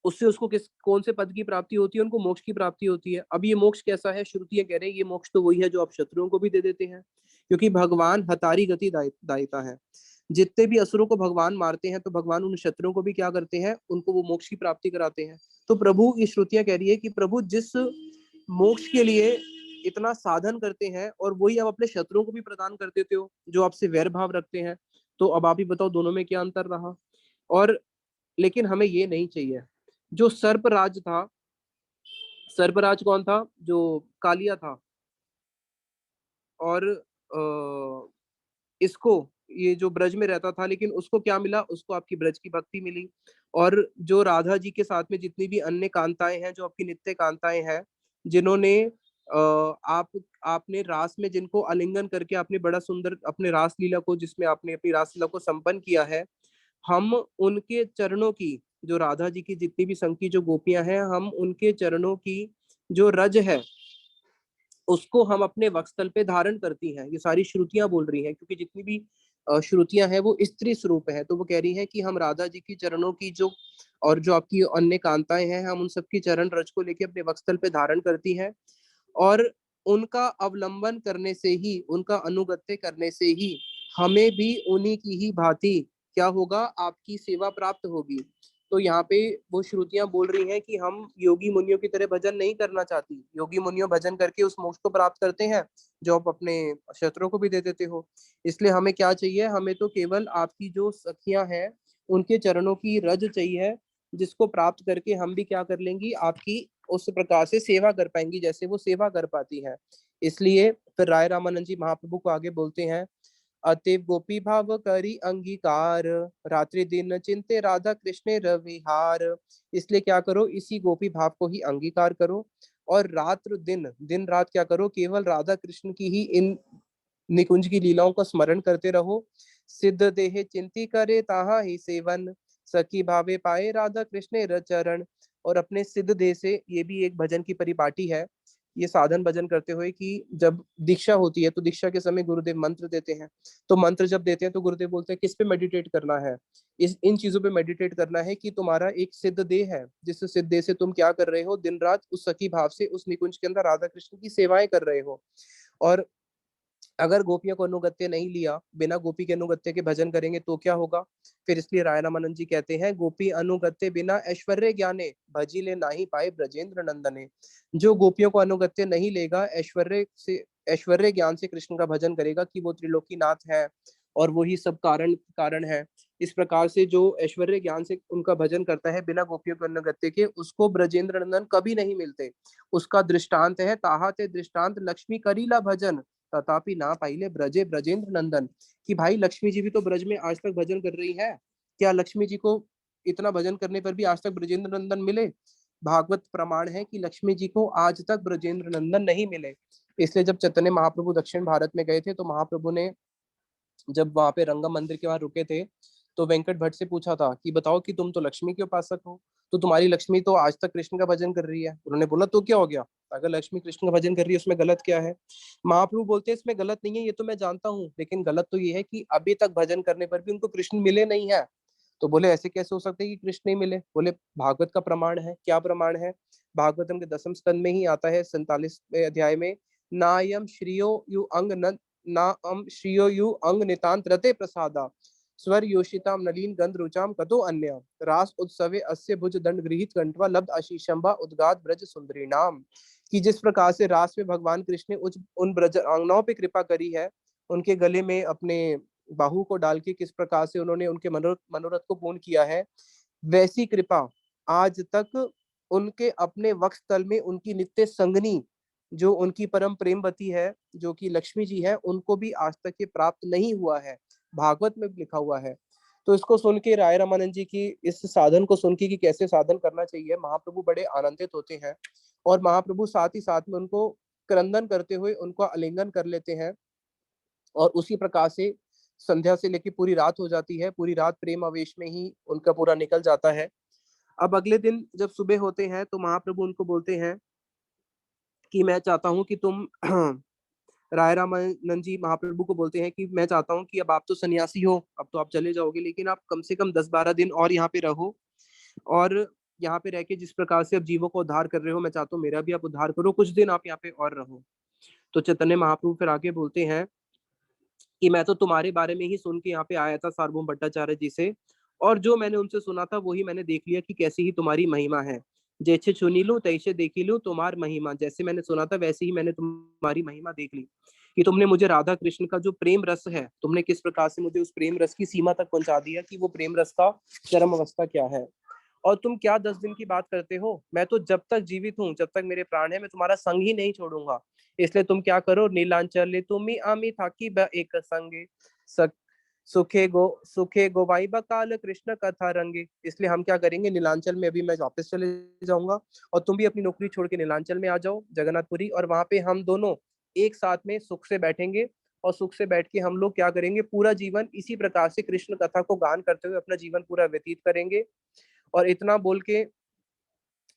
उससे उसको किस कौन से पद की प्राप्ति होती है, उनको मोक्ष की प्राप्ति होती है। अब ये मोक्ष कैसा है, श्रुतियां कह रहे हैं ये मोक्ष तो वही है जो आप शत्रुओं को भी दे देते हैं, क्योंकि भगवान हतारी गति दायिता है। जितने भी असुरों को भगवान मारते हैं, तो भगवान उन शत्रुओं को भी क्या करते हैं, उनको वो मोक्ष की प्राप्ति कराते हैं। तो प्रभु, ये श्रुतियां कह रही है कि प्रभु जिस मोक्ष के लिए इतना साधन करते हैं, और वही आप अपने शत्रुओं को भी प्रदान कर देते हो जो आपसे वैर भाव रखते हैं। तो अब आप ही बताओ दोनों में क्या अंतर रहा। और लेकिन हमें ये नहीं चाहिए। जो सर्प राज था, सर्पराज कौन था? जो कालिया था। और इसको, ये जो ब्रज में रहता था, लेकिन उसको क्या मिला? उसको आपकी ब्रज की भक्ति मिली। और जो राधा जी के साथ में जितनी भी अन्य कांताएं हैं, जो आपकी नित्य कांताएं हैं, जिन्होंने आपने रास में जिनको आलिंगन करके आपने बड़ा सुंदर अपने रास लीला को, जिसमें आपने अपनी रास लीला को संपन्न किया है, हम उनके चरणों की, जो राधा जी की जितनी भी संग की जो गोपियां हैं, हम उनके चरणों की जो रज है उसको हम अपने वक्षस्थल पे धारण करती हैं। ये सारी श्रुतियां बोल रही हैं, क्योंकि जितनी भी श्रुतियां हैं वो स्त्री स्वरूप है। तो वो कह रही हैं कि हम राधा जी की चरणों की जो, और जो आपकी अन्य कांताएं हैं, हम उन सबकी चरण रज को लेके अपने वक्षस्थल पे धारण करती हैं। और उनका अवलंबन करने से ही, उनका अनुगत्य करने से ही हमें भी उन्हीं की ही भांति क्या होगा? आपकी सेवा प्राप्त होगी। तो यहाँ पे वो श्रुतियां बोल रही हैं कि हम योगी मुनियों की तरह भजन नहीं करना चाहती। योगी मुनियों भजन करके उस मोक्ष को प्राप्त करते हैं जो आप अपने शत्रुओं को भी दे देते हो। इसलिए हमें क्या चाहिए? हमें तो केवल आपकी जो सखियां हैं उनके चरणों की रज चाहिए, जिसको प्राप्त करके हम भी क्या कर लेंगी? आपकी उस प्रकार से सेवा कर पाएंगी जैसे वो सेवा कर पाती है। इसलिए फिर राय रामानंद जी महाप्रभु को आगे बोलते हैं, अतएव गोपी भाव करी अंगीकार, रात्रि दिन चिंते राधा कृष्ण रविहार। इसलिए क्या करो? इसी गोपी भाव को ही अंगीकार करो, और रात्र दिन, दिन रात क्या करो? केवल राधा कृष्ण की ही इन निकुंज की लीलाओं का स्मरण करते रहो। सिद्ध देह चिंती करे ताहा ही सेवन, सखी भावे पाए राधा कृष्ण रचरण। और अपने सिद्ध देह से, ये भी एक भजन की परिपाटी है, ये साधन भजन करते हुए कि जब दीक्षा होती है तो दीक्षा के समय गुरुदेव मंत्र देते हैं। तो मंत्र जब देते हैं तो गुरुदेव बोलते हैं किस पे मेडिटेट करना है? इस इन चीजों पे मेडिटेट करना है कि तुम्हारा एक सिद्ध देह है, जिस सिद्ध देह से तुम क्या कर रहे हो? दिन रात उस सखी भाव से उस निकुंज के अंदर राधा कृष्ण की सेवाएं कर रहे हो। और अगर गोपियों को अनुगत्य नहीं लिया, बिना गोपी के अनुगत्य के भजन करेंगे तो क्या होगा? फिर इसलिए राय रामानंद जी कहते हैं, गोपी अनुगत्य बिना ऐश्वर्य ज्ञाने, भजी ले नाही पाए ब्रजेंद्र नंदने। जो गोपियों को अनुगत्य नहीं लेगा, ऐश्वर्य से, ऐश्वर्य ज्ञान से कृष्ण का भजन करेगा कि वो त्रिलोकीनाथ है और वही सब कारण कारण है, इस प्रकार से जो ऐश्वर्य ज्ञान से उनका भजन करता है बिना गोपियों के अनुगत्य के, उसको ब्रजेंद्र नंदन कभी नहीं मिलते। उसका दृष्टांत है, ताहा ते दृष्टांत लक्ष्मी करीला भजन, तथापि ना पाइले ब्रजे ब्रजेंद्र नंदन। कि भाई लक्ष्मी जी भी तो ब्रज में आज तक भजन कर रही है, क्या लक्ष्मी जी को इतना भजन करने पर भी आज तक ब्रजेंद्र नंदन मिले? भागवत प्रमाण है कि लक्ष्मी जी को आज तक ब्रजेंद्र नंदन नहीं मिले। इसलिए जब चैतन्य महाप्रभु दक्षिण भारत में गए थे तो महाप्रभु ने जब वहां पे रंगम मंदिर के वहां रुके थे तो वेंकट भट्ट से पूछा था कि बताओ कि तुम तो लक्ष्मी के उपासक हो, तो तुम्हारी लक्ष्मी तो आज तक कृष्ण का भजन कर रही है। उन्होंने बोला तो क्या हो गया? अगर लक्ष्मी कृष्ण का भजन कर रही है उसमें गलत क्या है? महाप्रभु बोलते हैं इसमें गलत नहीं है, ये तो मैं जानता हूँ, लेकिन गलत तो ये है कि अभी तक भजन करने पर भी उनको कृष्ण मिले नहीं है। तो बोले ऐसे कैसे हो सकता है कि कृष्ण नहीं मिले? बोले भागवत का प्रमाण है। क्या प्रमाण है? भागवतम के 10वें स्कंद में ही आता है 47वें अध्याय में, नायम श्रियो यु अंग ना अम श्रियो यु अंग नितांत रते प्रसादा, स्वर योषिताम नलीन गंध रुचाम कतो अन्य, रास उत्सवे अस्य भुज दंड गृहित कंठवा लब्ध आशीषंभा उद्गात ब्रज सुंदरी नाम। कि जिस प्रकार से रास में भगवान कृष्ण ने उन ब्रज अंगनाओं पे कृपा करी है, उनके गले में अपने बाहु को डाल के किस प्रकार से उन्होंने उनके मनोरथ को पूर्ण किया है, वैसी कृपा आज तक उनके अपने वक्ष तल में उनकी नित्य संगनी, जो उनकी परम प्रेमवती है, जो कि लक्ष्मी जी है, उनको भी आज तक ये प्राप्त नहीं हुआ है। भागवत में लिखा हुआ है। तो इसको सुन के राय रामानंद जी की इस साधन को सुन के कि कैसे साधन करना चाहिए, महाप्रभु बड़े आनंदित होते हैं। और महाप्रभु साथ ही साथ में उनको क्रंदन करते हुए उनको आलिंगन कर लेते हैं। और उसी प्रकार से संध्या से लेकर पूरी रात हो जाती है, पूरी रात प्रेम आवेश में ही उनका पूरा निकल जाता है। अब अगले दिन जब सुबह होते हैं तो महाप्रभु उनको बोलते हैं कि मैं चाहता हूँ कि तुम राय रामानंद जी महाप्रभु को बोलते हैं कि मैं चाहता हूँ कि अब आप तो सन्यासी हो, अब तो आप चले जाओगे, लेकिन आप कम से कम 10-12 दिन और यहाँ पे रहो, और यहाँ पे रह के जिस प्रकार से अब जीवों को उद्धार कर रहे हो, मैं चाहता हूँ मेरा भी आप उद्धार करो, कुछ दिन आप यहाँ पे और रहो। तो चैतन्य महाप्रभु फिर आगे बोलते हैं कि मैं तो तुम्हारे बारे में ही सुन के यहाँ पे आया था सार्वभौम भट्टाचार्य जी से, और जो मैंने उनसे सुना था वही मैंने देख लिया कि कैसी ही तुम्हारी महिमा है। जैसे चुनी लूं तैसे देखी लूं तुम्हार महिमा, जैसे मैंने सुना था वैसे ही मैंने तुम्हारी महिमा देख ली, कि तुमने मुझे राधा कृष्ण का जो प्रेम रस है, तुमने किस प्रकार से मुझे उस प्रेम रस की सीमा तक पहुंचा दिया कि वो प्रेम रस का चरम अवस्था क्या है। और तुम क्या 10 दिन की बात करते हो? मैं तो जब तक जीवित हूँ, जब तक मेरे प्राण है, मैं तुम्हारा संग ही नहीं छोड़ूंगा। इसलिए तुम क्या करो, नीलांचल तुम्ही आमी था कि एक संगे सुखे गोवाई बकाल कृष्ण कथा रंगे। इसलिए हम क्या करेंगे, नीलांचल में अभी मैं वापस चले जाऊंगा और तुम भी अपनी नौकरी छोड़ के नीलांचल में आ जाओ, जगन्नाथपुरी, और वहां पे हम दोनों एक साथ में सुख से बैठेंगे। और सुख से बैठ के हम लोग क्या करेंगे, पूरा जीवन इसी प्रकार से कृष्ण कथा को गान करते हुए अपना जीवन पूरा व्यतीत करेंगे। और इतना बोल के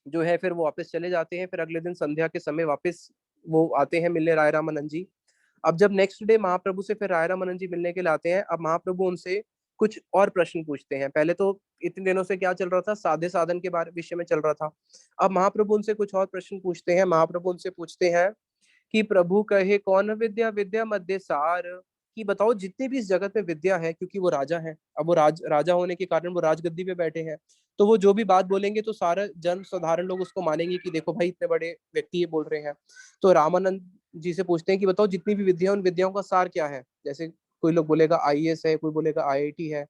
जो है फिर वो वापस चले जाते हैं। फिर अगले दिन संध्या के समय वापस वो आते हैं मिलने राय रामानंद जी। अब जब नेक्स्ट डे महाप्रभु से फिर राय रामानंद जी मिलने के लिए आते हैं, अब महाप्रभु उनसे कुछ और प्रश्न पूछते हैं। पहले तो इतने दिनों से क्या चल रहा था, साधे साधन के बारे विषय में चल रहा था। अब महाप्रभु उनसे कुछ और प्रश्न पूछते हैं। महाप्रभु उनसे पूछते हैं कि प्रभु कहे कौन विद्या विद्या मध्य सार, कि बताओ जितनी भी इस जगत में विद्या है, क्योंकि वो राजा है, अब वो राजा होने के कारण वो राजगद्दी पे बैठे हैं, तो वो जो भी बात बोलेंगे तो सारा जन साधारण लोग उसको मानेंगे कि देखो भाई इतने बड़े व्यक्ति ये बोल रहे हैं। तो रामानंद जी से पूछते हैं कि बताओ जितनी भी विद्या, उन विद्याओं का सार क्या है। जैसे कोई लोग बोलेगा आईएएस है, कोई बोलेगा आईआईटी है,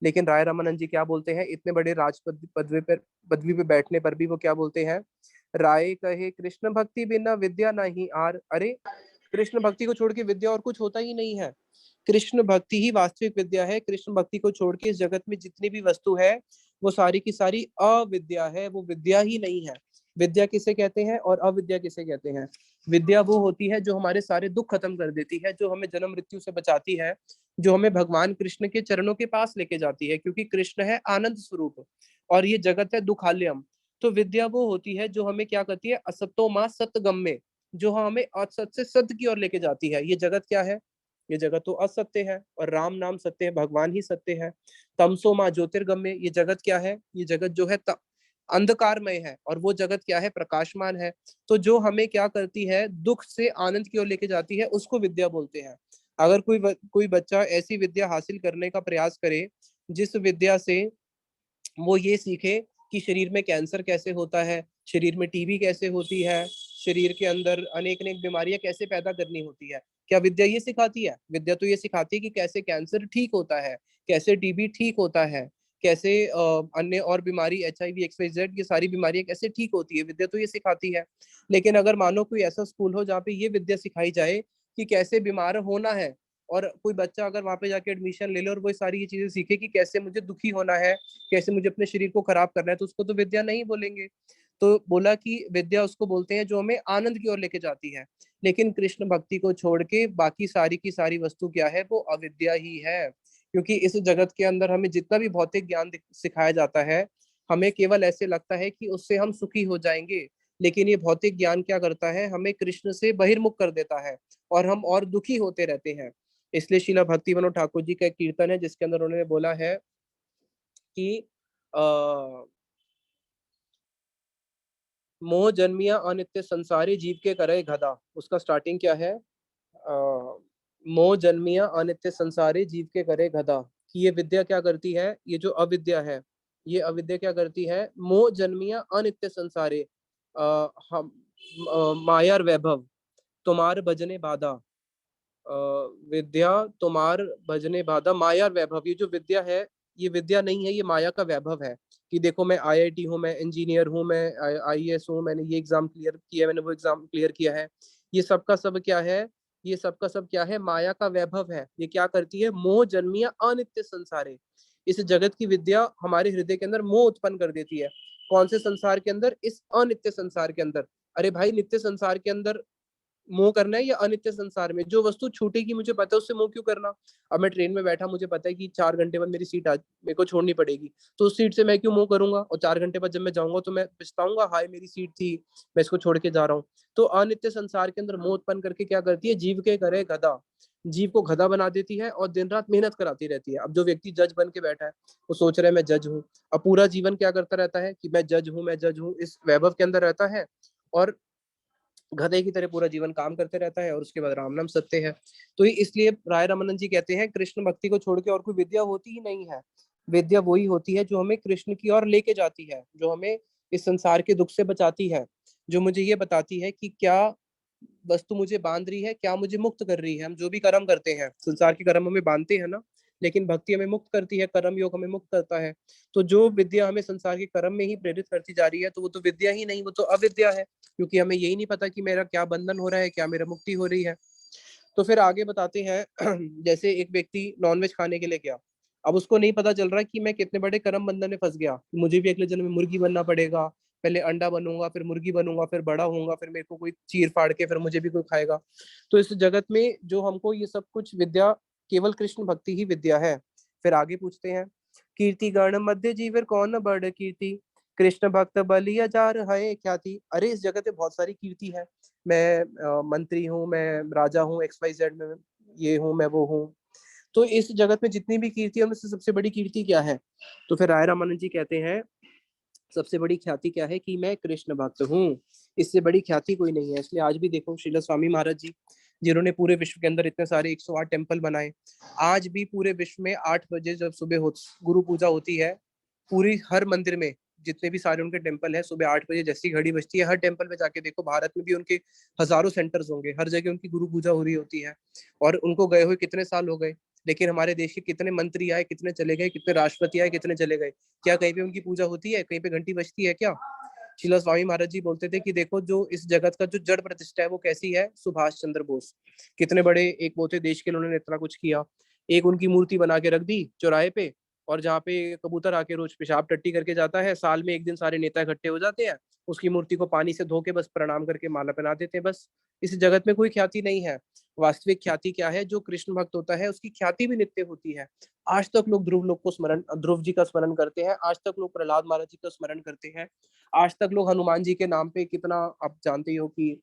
लेकिन राय रामानंद जी क्या बोलते हैं, इतने बड़े राज पदवी पे बैठने पर भी वो क्या बोलते हैं, राय कहे कृष्ण भक्ति बिना विद्या नहीं आर। अरे कृष्ण भक्ति को छोड़ के विद्या और कुछ होता ही नहीं है। कृष्ण भक्ति ही वास्तविक विद्या है। कृष्ण भक्ति को छोड़ के इस जगत में जितनी भी वस्तु है वो सारी की सारी अविद्या है, वो विद्या ही नहीं है। विद्या किसे कहते हैं और अविद्या किसे कहते हैं? विद्या वो होती है जो हमारे सारे दुख खत्म कर देती है, जो हमें जन्म मृत्यु से बचाती है, जो हमें भगवान कृष्ण के चरणों के पास लेके जाती है, क्योंकि कृष्ण है आनंद स्वरूप और ये जगत है दुखालयम। तो विद्या वो होती है जो हमें क्या करती है, असतो माँ सतगम में, जो हमें असत से सत्य की ओर लेके जाती है। ये जगत क्या है? ये जगत तो असत्य है और राम नाम सत्य है, भगवान ही सत्य है। तमसो माँ ज्योतिर्गम में, ये जगत क्या है? ये जगत जो है अंधकारमय है और वो जगत क्या है? प्रकाशमान है। तो जो हमें क्या करती है, दुख से आनंद की ओर लेके जाती है, उसको विद्या बोलते हैं। अगर कोई बच्चा ऐसी विद्या हासिल करने का प्रयास करे जिस विद्या से वो ये सीखे कि शरीर में कैंसर कैसे होता है, शरीर में टीबी कैसे होती है, शरीर के अंदर अनेक अनेक बीमारियां कैसे पैदा करनी होती है, क्या विद्या ये सिखाती है? विद्या तो ये सिखाती है कि कैसे कैंसर ठीक होता है, कैसे टीबी ठीक होता है, कैसे अन्य और बीमारी HIV XYZ ये सारी बीमारियां कैसे ठीक होती है, विद्या तो ये सिखाती है। लेकिन अगर मानो कोई ऐसा स्कूल हो जहाँ पे ये विद्या सिखाई जाए कि कैसे बीमार होना है, और कोई बच्चा अगर वहां पे जाके एडमिशन ले ले और वो सारी ये चीजें सीखे कि कैसे मुझे दुखी होना है, कैसे मुझे अपने शरीर को खराब करना है, तो उसको तो विद्या नहीं बोलेंगे। तो बोला कि विद्या उसको बोलते हैं जो हमें आनंद की ओर लेके जाती है। लेकिन कृष्ण भक्ति को छोड़ के बाकी सारी की सारी वस्तु क्या है, वो अविद्या ही है। क्योंकि इस जगत के अंदर हमें जितना भी भौतिक ज्ञान सिखाया जाता है, हमें केवल ऐसे लगता है कि उससे हम सुखी हो जाएंगे। लेकिन ये भौतिक ज्ञान क्या करता है, हमें कृष्ण से बहिर्मुख कर देता है और हम और दुखी होते रहते हैं। इसलिए शिला भक्ति विनोद ठाकुर जी का एक कीर्तन है जिसके अंदर उन्होंने बोला है कि मोह जन्मिया अनित्य संसारी जीव के करे गधा। उसका स्टार्टिंग क्या है? मोह जन्मिया अनित्य संसारी जीव के करे गधा। कि ये विद्या क्या करती है, ये जो अविद्या है, ये अविद्या क्या करती है, मोह जन्मिया अनित्य संसारे, हम मायार वैभव तुम्हार भजने बाधा, विद्या तुम्हार भजने बाधा माया वैभव। ये जो विद्या है, ये विद्या नहीं है, ये माया का वैभव है। कि देखो मैं IIT हूँ, मैं इंजीनियर हूँ, मैं IAS हूँ, मैंने ये एग्जाम क्लियर किया, मैंने वो एग्जाम क्लियर किया है। ये सब का सब क्या है? ये सब का सब क्या है? माया का वैभव है। ये क्या करती है? मोह जन्मिया अनित्य संसारे। इस जगत की विद्या हमारे हृदय के अंदर मोह उत्पन्न कर देती है। कौन से संसार के अंदर? इस अनित्य संसार के अंदर। अरे भाई, नित्य संसार के अंदर मोह करना है या अनित्य संसार में? जो वस्तु छूटेगी मुझे पता है, उससे मोह क्यों करना? अब मैं ट्रेन में बैठा, मुझे पता है कि 4 घंटे बाद मेरी सीट आज मेरे को छोड़नी पड़ेगी, तो उस सीट से मैं क्यों मोह करूंगा? और 4 घंटे बाद जब मैं जाऊंगा तो मैं पछताऊंगा, हाय मेरी सीट थी, मैं इसको छोड़ के जा रहा हूँ। तो अनित्य संसार के अंदर मोह उत्पन्न करके क्या करती है? जीव के करे गधा, जीव को गधा बना देती है और दिन रात मेहनत कराती रहती है। अब जो व्यक्ति जज बन के बैठा है, वो सोच रहा है मैं जज हूँ, अब पूरा जीवन क्या करता रहता है कि मैं जज हूँ, मैं जज हूँ, इस वैभव के अंदर रहता है और गधे की तरह पूरा जीवन काम करते रहता है और उसके बाद राम नाम सत्य है। तो इसलिए राय रामानंद जी कहते हैं कृष्ण भक्ति को छोड़ के और कोई विद्या होती ही नहीं है। विद्या वही होती है जो हमें कृष्ण की ओर लेके जाती है, जो हमें इस संसार के दुख से बचाती है, जो मुझे ये बताती है कि क्या वस्तु मुझे बांध रही है, क्या मुझे मुक्त कर रही है। हम जो भी कर्म करते हैं, संसार के कर्म हमें बांधते हैं ना, लेकिन भक्ति हमें मुक्त करती है, कर्म योग हमें मुक्त करता है। तो जो विद्या हमें संसार के कर्म में ही प्रेरित करती जा रही है, तो वो तो विद्या ही नहीं, वो तो अविद्या है, क्योंकि हमें यही नहीं पता कि मेरा क्या बंधन हो रहा है, क्या मेरा मुक्ति हो रही है। तो फिर आगे बताते हैं जैसे एक व्यक्ति नॉनवेज खाने के लिए गया, अब उसको नहीं पता चल रहा कि मैं कितने बड़े कर्म बंधन में फंस गया, मुझे भी अगले जन्म में मुर्गी बनना पड़ेगा, पहले अंडा बनूंगा, फिर मुर्गी बनूंगा, फिर बड़ा होऊंगा, फिर मेरे को कोई चीर फाड़ के फिर मुझे भी कोई खाएगा। तो इस जगत में जो हमको ये सब कुछ विद्या, केवल कृष्ण भक्ति ही विद्या है। फिर आगे पूछते हैं, कीर्ति गण मध्य जीवर कौन बड़ कीर्ति, कृष्ण भक्त बलिया जार है ख्याति। अरे इस जगत में बहुत सारी कीर्ति है, मैं मंत्री हूँ, मैं राजा हूँ, XYZ में ये हूँ, मैं वो हूँ। तो इस जगत में जितनी भी कीर्ति है उनमें से सबसे बड़ी कीर्ति क्या है? तो फिर राय रामानंद जी कहते हैं सबसे बड़ी ख्याति क्या है कि मैं कृष्ण भक्त हूँ, इससे बड़ी ख्याति कोई नहीं है। इसलिए आज भी देखो श्रील स्वामी महाराज जी, जिन्होंने पूरे विश्व के अंदर इतने सारे 108 टेम्पल बनाए, आज भी पूरे विश्व में 8 बजे जब सुबह गुरु पूजा होती है, पूरी हर मंदिर में जितने भी सारे उनके टेम्पल है, सुबह 8 बजे जैसी घड़ी बजती है, हर टेम्पल में जाके देखो, भारत में भी उनके हजारों सेंटर्स होंगे, हर जगह उनकी गुरु पूजा हो रही होती है। और उनको गए हुए कितने साल हो गए, लेकिन हमारे देश के कितने मंत्री आए, कितने चले गए, कितने राष्ट्रपति आए, कितने चले गए, क्या कहीं पे उनकी पूजा होती है, कहीं पे घंटी बजती है क्या? शिला स्वामी महाराज जी बोलते थे कि देखो जो इस जगत का जो जड़ प्रतिष्ठा है वो कैसी है, सुभाष चंद्र बोस, कितने बड़े एक वो थे, देश के लिए उन्होंने इतना कुछ किया। एक उनकी मूर्ति बना के रख दी चौराहे पे, और जहाँ पे कबूतर आके रोज पेशाब टट्टी करके जाता है, साल में एक दिन सारे नेता इकट्ठे हो जाते हैं, उसकी मूर्ति को पानी से धो के बस प्रणाम करके माला पहना देते हैं, बस। इस जगत में कोई ख्याति नहीं है। वास्तविक ख्याति क्या है? जो कृष्ण भक्त होता है उसकी ख्याति भी नित्य होती है। आज तक लोग ध्रुव जी का स्मरण करते हैं, आज तक लोग प्रहलाद महाराज जी का स्मरण करते हैं, आज तक लोग हनुमान जी के नाम पे कितना, आप जानते ही हो कि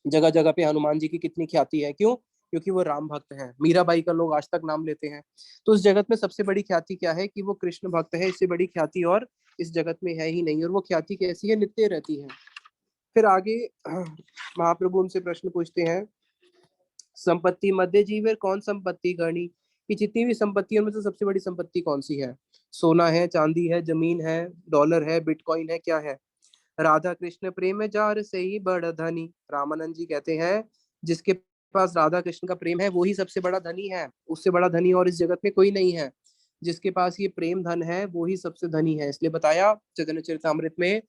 जगह जगह पे हनुमान जी की कितनी ख्याति है। क्यों? क्योंकि वो राम भक्त हैं। मीराबाई का लोग आज तक नाम लेते हैं। तो इस जगत में सबसे बड़ी ख्याति क्या है? कि वो कृष्ण भक्त है, इससे बड़ी ख्याति और इस जगत में है ही नहीं। और वो ख्याति कैसी है? नित्य रहती है। फिर आगे महाप्रभु उनसे प्रश्न पूछते हैं, संपत्ति मध्य जीवर कौन संपत्ति गणी, कि जितनी भी संपत्ति है उनमें से सबसे बड़ी संपत्ति कौन सी है? सोना है, चांदी है, जमीन है, डॉलर है, बिटकॉइन है, क्या है? राधा कृष्ण प्रेम जार से ही बड़ा धनी। रामानंद जी कहते हैं जिसके पास राधा कृष्ण का प्रेम है वो ही सबसे बड़ा धनी है, उससे बड़ा धनी और इस जगत में कोई नहीं है। जिसके पास ये प्रेम धन है वो ही सबसे धनी है। इसलिए बताया चैतन्य चरितामृत में,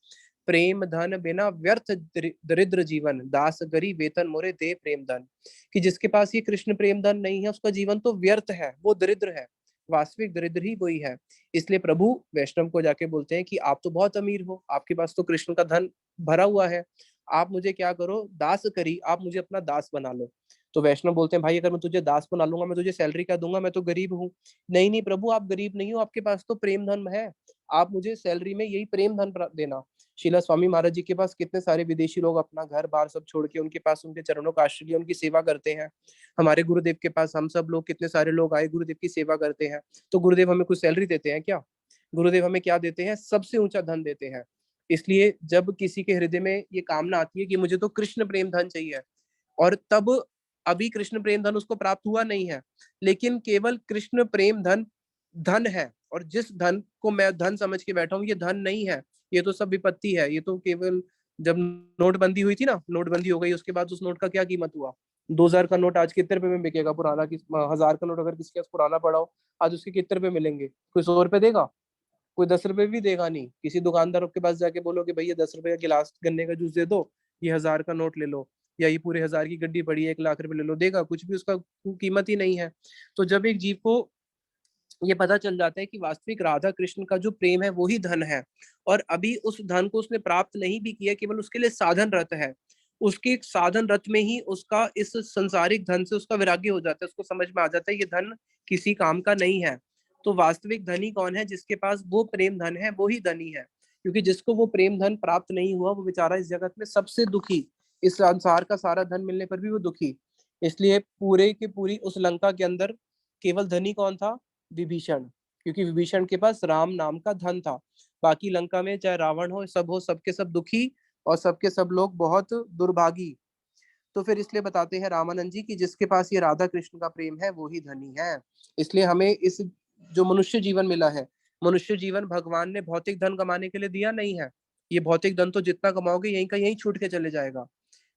प्रेम धन बिना व्यर्थ दरिद्र जीवन, दास गरी वेतन मोरे दे प्रेम धन। कि जिसके पास ये कृष्ण प्रेम धन नहीं है उसका जीवन तो व्यर्थ है, वो दरिद्र है, वास्तविक दरिद्र ही वही है। इसलिए प्रभु वैष्णव को जाके बोलते हैं कि आप तो बहुत अमीर हो, आपके पास तो कृष्ण का धन भरा हुआ है, आप मुझे क्या करो, दास करी, आप मुझे अपना दास बना लो। तो वैष्णव बोलते हैं, भाई अगर मैं तुझे दास बना लूंगा, मैं तुझे सैलरी क्या दूंगा, मैं तो गरीब हूँ। नहीं नहीं प्रभु, आप गरीब नहीं हो, आपके पास तो प्रेम धन है, आप मुझे सैलरी में यही प्रेम धन देना। शिला स्वामी महाराज जी के पास कितने सारे विदेशी लोग अपना घर बार सब छोड़ के उनके पास, उनके चरणों का आश्रय, उनकी सेवा करते हैं। हमारे गुरुदेव के पास हम सब लोग, कितने सारे लोग आए, गुरुदेव की सेवा करते हैं। तो गुरुदेव हमें कुछ सैलरी देते हैं क्या? गुरुदेव हमें क्या देते हैं? सबसे ऊंचा धन देते हैं। इसलिए जब किसी के हृदय में ये कामना आती है कि मुझे तो कृष्ण प्रेम धन चाहिए, और तब अभी कृष्ण प्रेम धन उसको प्राप्त हुआ नहीं है, लेकिन केवल कृष्ण प्रेम धन धन है, और जिस धन को मैं धन समझ के बैठा हूँ ये धन नहीं है, ये तो सब विपत्ति है। ये तो केवल जब नोटबंदी हुई थी ना, नोटबंदी हो गई, उसके बाद उस नोट का क्या कीमत हुआ? 2000 का नोट आज कितने रुपए में बिकेगा? पुराना 1000 का नोट अगर किसी के पास पुराना पड़ा हो, आज उसके कितने रुपए मिलेंगे? कोई 100 रुपए देगा? कोई 10 रुपए भी देगा नहीं। किसी दुकानदार के पास जाके बोलो कि भैया 10 रुपए का गिलास गन्ने का जूस दे दो, ये 1000 का नोट ले लो, या ये पूरे 1000 की गड्डी पड़ी है 1 लाख रुपए ले लो, देगा? कुछ भी, उसका कीमत ही नहीं है। तो जब एक जीव को ये पता चल जाता है कि वास्तविक राधा कृष्ण का जो प्रेम है वो ही धन है, और अभी उस धन को उसने प्राप्त नहीं भी किया, केवल उसके लिए साधन रत है, उसके साधन रत में ही उसका इस संसारिक धन से उसका वैराग्य हो जाता है, उसको समझ में आ जाता है ये धन किसी काम का नहीं है। तो वास्तविक धनी कौन है? जिसके पास वो प्रेम धन है वो ही धनी है। क्योंकि जिसको वो प्रेम धन प्राप्त नहीं हुआ वो बेचारा इस जगत में सबसे दुखी, इस संसार का सारा धन मिलने पर भी वो दुखी। इसलिए पूरे की पूरी उस लंका के अंदर केवल धनी कौन था? विभीषण। क्योंकि विभीषण के पास राम नाम का धन था। बाकी लंका में चाहे रावण हो, सबके सब दुखी, और सबके सब लोग बहुत दुर्भागी। तो फिर इसलिए बताते हैं रामानंद जी कि जिसके पास ये राधा कृष्ण का प्रेम है वो ही धनी है। इसलिए हमें इस जो मनुष्य जीवन मिला है, मनुष्य जीवन भगवान ने भौतिक धन कमाने के लिए दिया नहीं है। ये भौतिक धन तो जितना कमाओगे यहीं का यहीं छूट के चले जाएगा।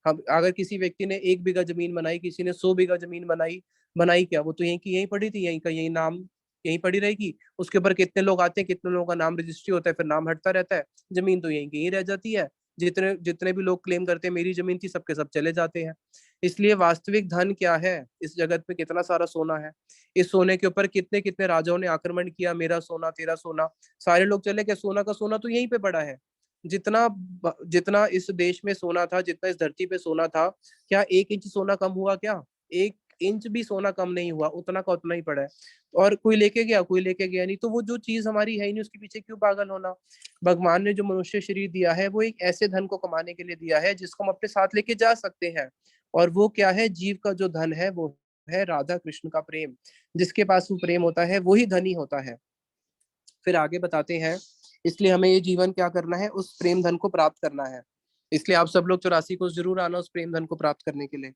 हम अगर किसी व्यक्ति ने 1 बीघा जमीन बनाई, किसी ने 100 बीघा जमीन बनाई, बनाई क्या, वो तो यहीं की यहीं पड़ी थी, यहीं का यहीं नाम यहीं पड़ी रहेगी। उसके ऊपर कितने लोग आते हैं, कितने लोगों का नाम रजिस्ट्री होता है, फिर नाम हटता रहता है, जमीन तो यहीं की यहीं रह जाती है। जितने जितने भी लोग क्लेम करते हैं मेरी जमीन थी, सबके सब चले जाते हैं। इसलिए वास्तविक धन क्या है, इस जगत में कितना सारा सोना है, इस सोने के ऊपर कितने कितने राजाओं ने आक्रमण किया, मेरा सोना तेरा सोना, सारे लोग चले गए, सोना का सोना तो यहीं पे पड़ा है। जितना जितना इस देश में सोना था, जितना इस धरती पे सोना था, क्या 1 इंच सोना कम हुआ क्या? 1 इंच भी सोना कम नहीं हुआ, उतना का उतना ही पड़ा है। और कोई लेके गया, कोई लेके गया नहीं, तो वो जो चीज हमारी है ही नहीं, उसके पीछे क्यों पागल होना। भगवान ने जो मनुष्य शरीर दिया है, वो एक ऐसे धन को कमाने के लिए दिया है जिसको हम अपने साथ लेके जा सकते हैं। और वो क्या है, जीव का जो धन है वो है राधा कृष्ण का प्रेम। जिसके पास वो प्रेम होता है वही धनी होता है। फिर आगे बताते हैं, इसलिए हमें ये जीवन क्या करना है, उस प्रेम धन को प्राप्त करना है। इसलिए आप सब लोग 84 को जरूर आना उस प्रेम धन को प्राप्त करने के लिए।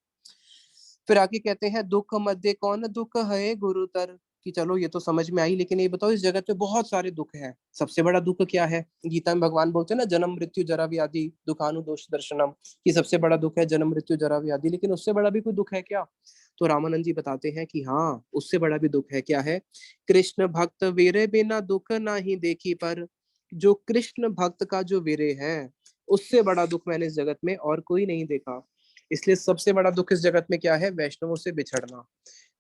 फिर आगे कहते हैं, दुख मध्य कौन दुख है गुरुतर। कि चलो ये तो समझ में आई, लेकिन ये बताओ, इस जगत में बहुत सारे दुख हैं, सबसे बड़ा दुख क्या है? गीता में भगवान बोलते हैं ना, जन्म मृत्यु जरा व्याधि दुखानु दोष दर्शनम, कि सबसे बड़ा दुख है जन्म मृत्यु जरा व्याधि। लेकिन उससे बड़ा भी कोई दुख है क्या? तो रामानंद जी बताते हैं कि हाँ, उससे बड़ा भी दुख है। क्या है? कृष्ण भक्त वीरे बिना दुख ना ही देखी पर। जो कृष्ण भक्त का जो वीरे है, उससे बड़ा दुख मैंने इस जगत में और कोई नहीं देखा। इसलिए सबसे बड़ा दुख इस जगत में क्या है? वैष्णवों से बिछड़ना।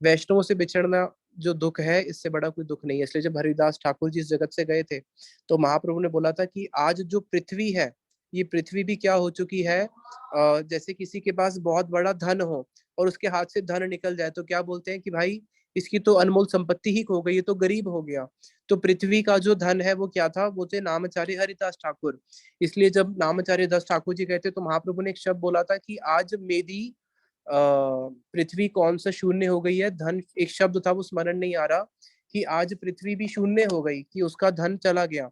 वैष्णवों से बिछड़ना जो दुख है, इससे बड़ा कोई दुख नहीं है। इसलिए जब हरिदास ठाकुर जी इस जगत से गए थे, तो महाप्रभु ने बोला था कि आज जो पृथ्वी है, ये पृथ्वी भी क्या हो चुकी है, जैसे किसी के पास बहुत बड़ा धन हो और उसके हाथ से धन निकल जाए, तो क्या बोलते हैं कि भाई इसकी तो अनमोल संपत्ति ही खो गई, ये तो गरीब हो गया। तो पृथ्वी का जो धन है वो क्या था? वो थे नामचार्य हरिदास ठाकुर। इसलिए जब नामचार्य दास ठाकुर जी गए थे, तो महाप्रभु ने एक शब्द बोला था कि आज मेरी पृथ्वी कौन सा शून्य हो गई है, धन एक शब्द था वो स्मरण नहीं आ रहा, कि आज पृथ्वी भी शून्य हो गई, कि उसका धन चला गया।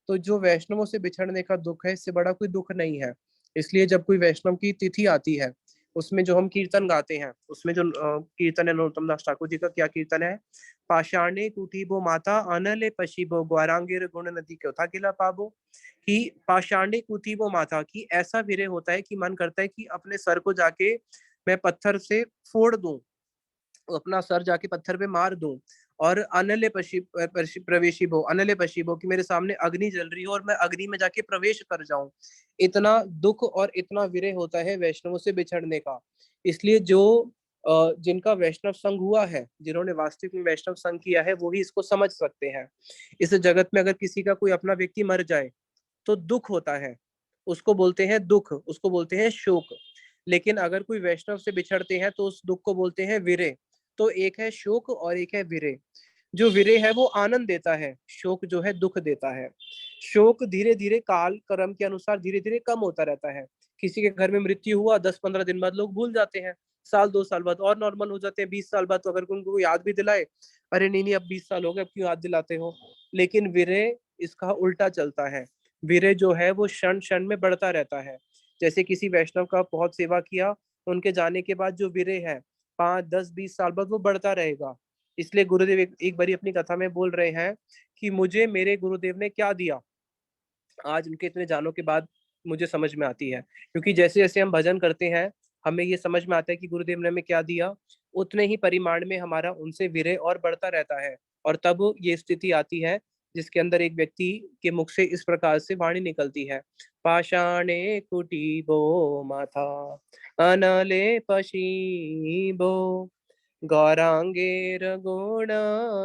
तो जो वैष्णवों से बिछड़ने का दुख है, इससे बड़ा कोई दुख नहीं है। इसलिए जब कोई वैष्णव की तिथि आती है, उसमें जो हम कीर्तन गाते हैं, उसमें जो कीर्तन है नरोत्तम दास ठाकुर जी का, क्या कीर्तन है? पाषाणे कुटीबो माता अनले पशिबो ग्वारांगिर गुण नदी क्यों था गिला पाबो। कि पाषाणे कुटीबो माता, की ऐसा विरह होता है कि मन करता है कि अपने सर को जाके मैं पत्थर से फोड़ दूं, अपना सर जाके पत्थर पे मार दूं। और अनले प्रवेशी भो, अनले पशी भो, कि मेरे सामने अग्नि जल रही हो और मैं अग्नि में जाके प्रवेश कर जाऊं। इतना दुख और इतना विरह होता है वैष्णवों से बिछड़ने का। इसलिए जो जिनका वैष्णव संग हुआ है, जिन्होंने वास्तविक में वैष्णव संग किया है, वो ही इसको समझ सकते हैं। इस जगत में अगर किसी का कोई अपना व्यक्ति मर जाए, तो दुख होता है, उसको बोलते हैं दुख, उसको बोलते हैं शोक। लेकिन अगर कोई वैष्णव से बिछड़ते हैं, तो उस दुख को बोलते हैं विरह। तो एक है शोक और एक है विरह। जो विरह है वो आनंद देता है, शोक जो है दुख देता है। शोक धीरे धीरे काल कर्म के अनुसार धीरे धीरे कम होता रहता है। किसी के घर में मृत्यु हुआ, 10-15 दिन बाद लोग भूल जाते हैं, साल 2 साल बाद और नॉर्मल हो जाते हैं, 20 साल बाद तो अगर उनको याद भी दिलाए, अरे नहीं नहीं अब 20 साल हो गए, अब क्यों याद दिलाते हो। लेकिन विरह इसका उल्टा चलता है। विरह जो है वो क्षण क्षण में बढ़ता रहता है। जैसे किसी वैष्णव का बहुत सेवा किया, उनके जाने के बाद जो विरह है, 5, 10, 20 साल बाद वो बढ़ता रहेगा। इसलिए गुरुदेव एक बारी अपनी कथा में बोल रहे हैं कि मुझे मेरे गुरुदेव ने क्या दिया, आज उनके इतने जानों के बाद मुझे समझ में आती है। क्योंकि जैसे जैसे हम भजन करते हैं, हमें ये समझ में आता है कि गुरुदेव ने हमें क्या दिया, उतने ही परिमाण में हमारा उनसे विरह और बढ़ता रहता है। और तब ये स्थिति आती है जिसके अंदर एक व्यक्ति के मुख से इस प्रकार से वाणी निकलती है, पाषाणे कुटीबो माथा अनले पशीबो गौरांगेर गुण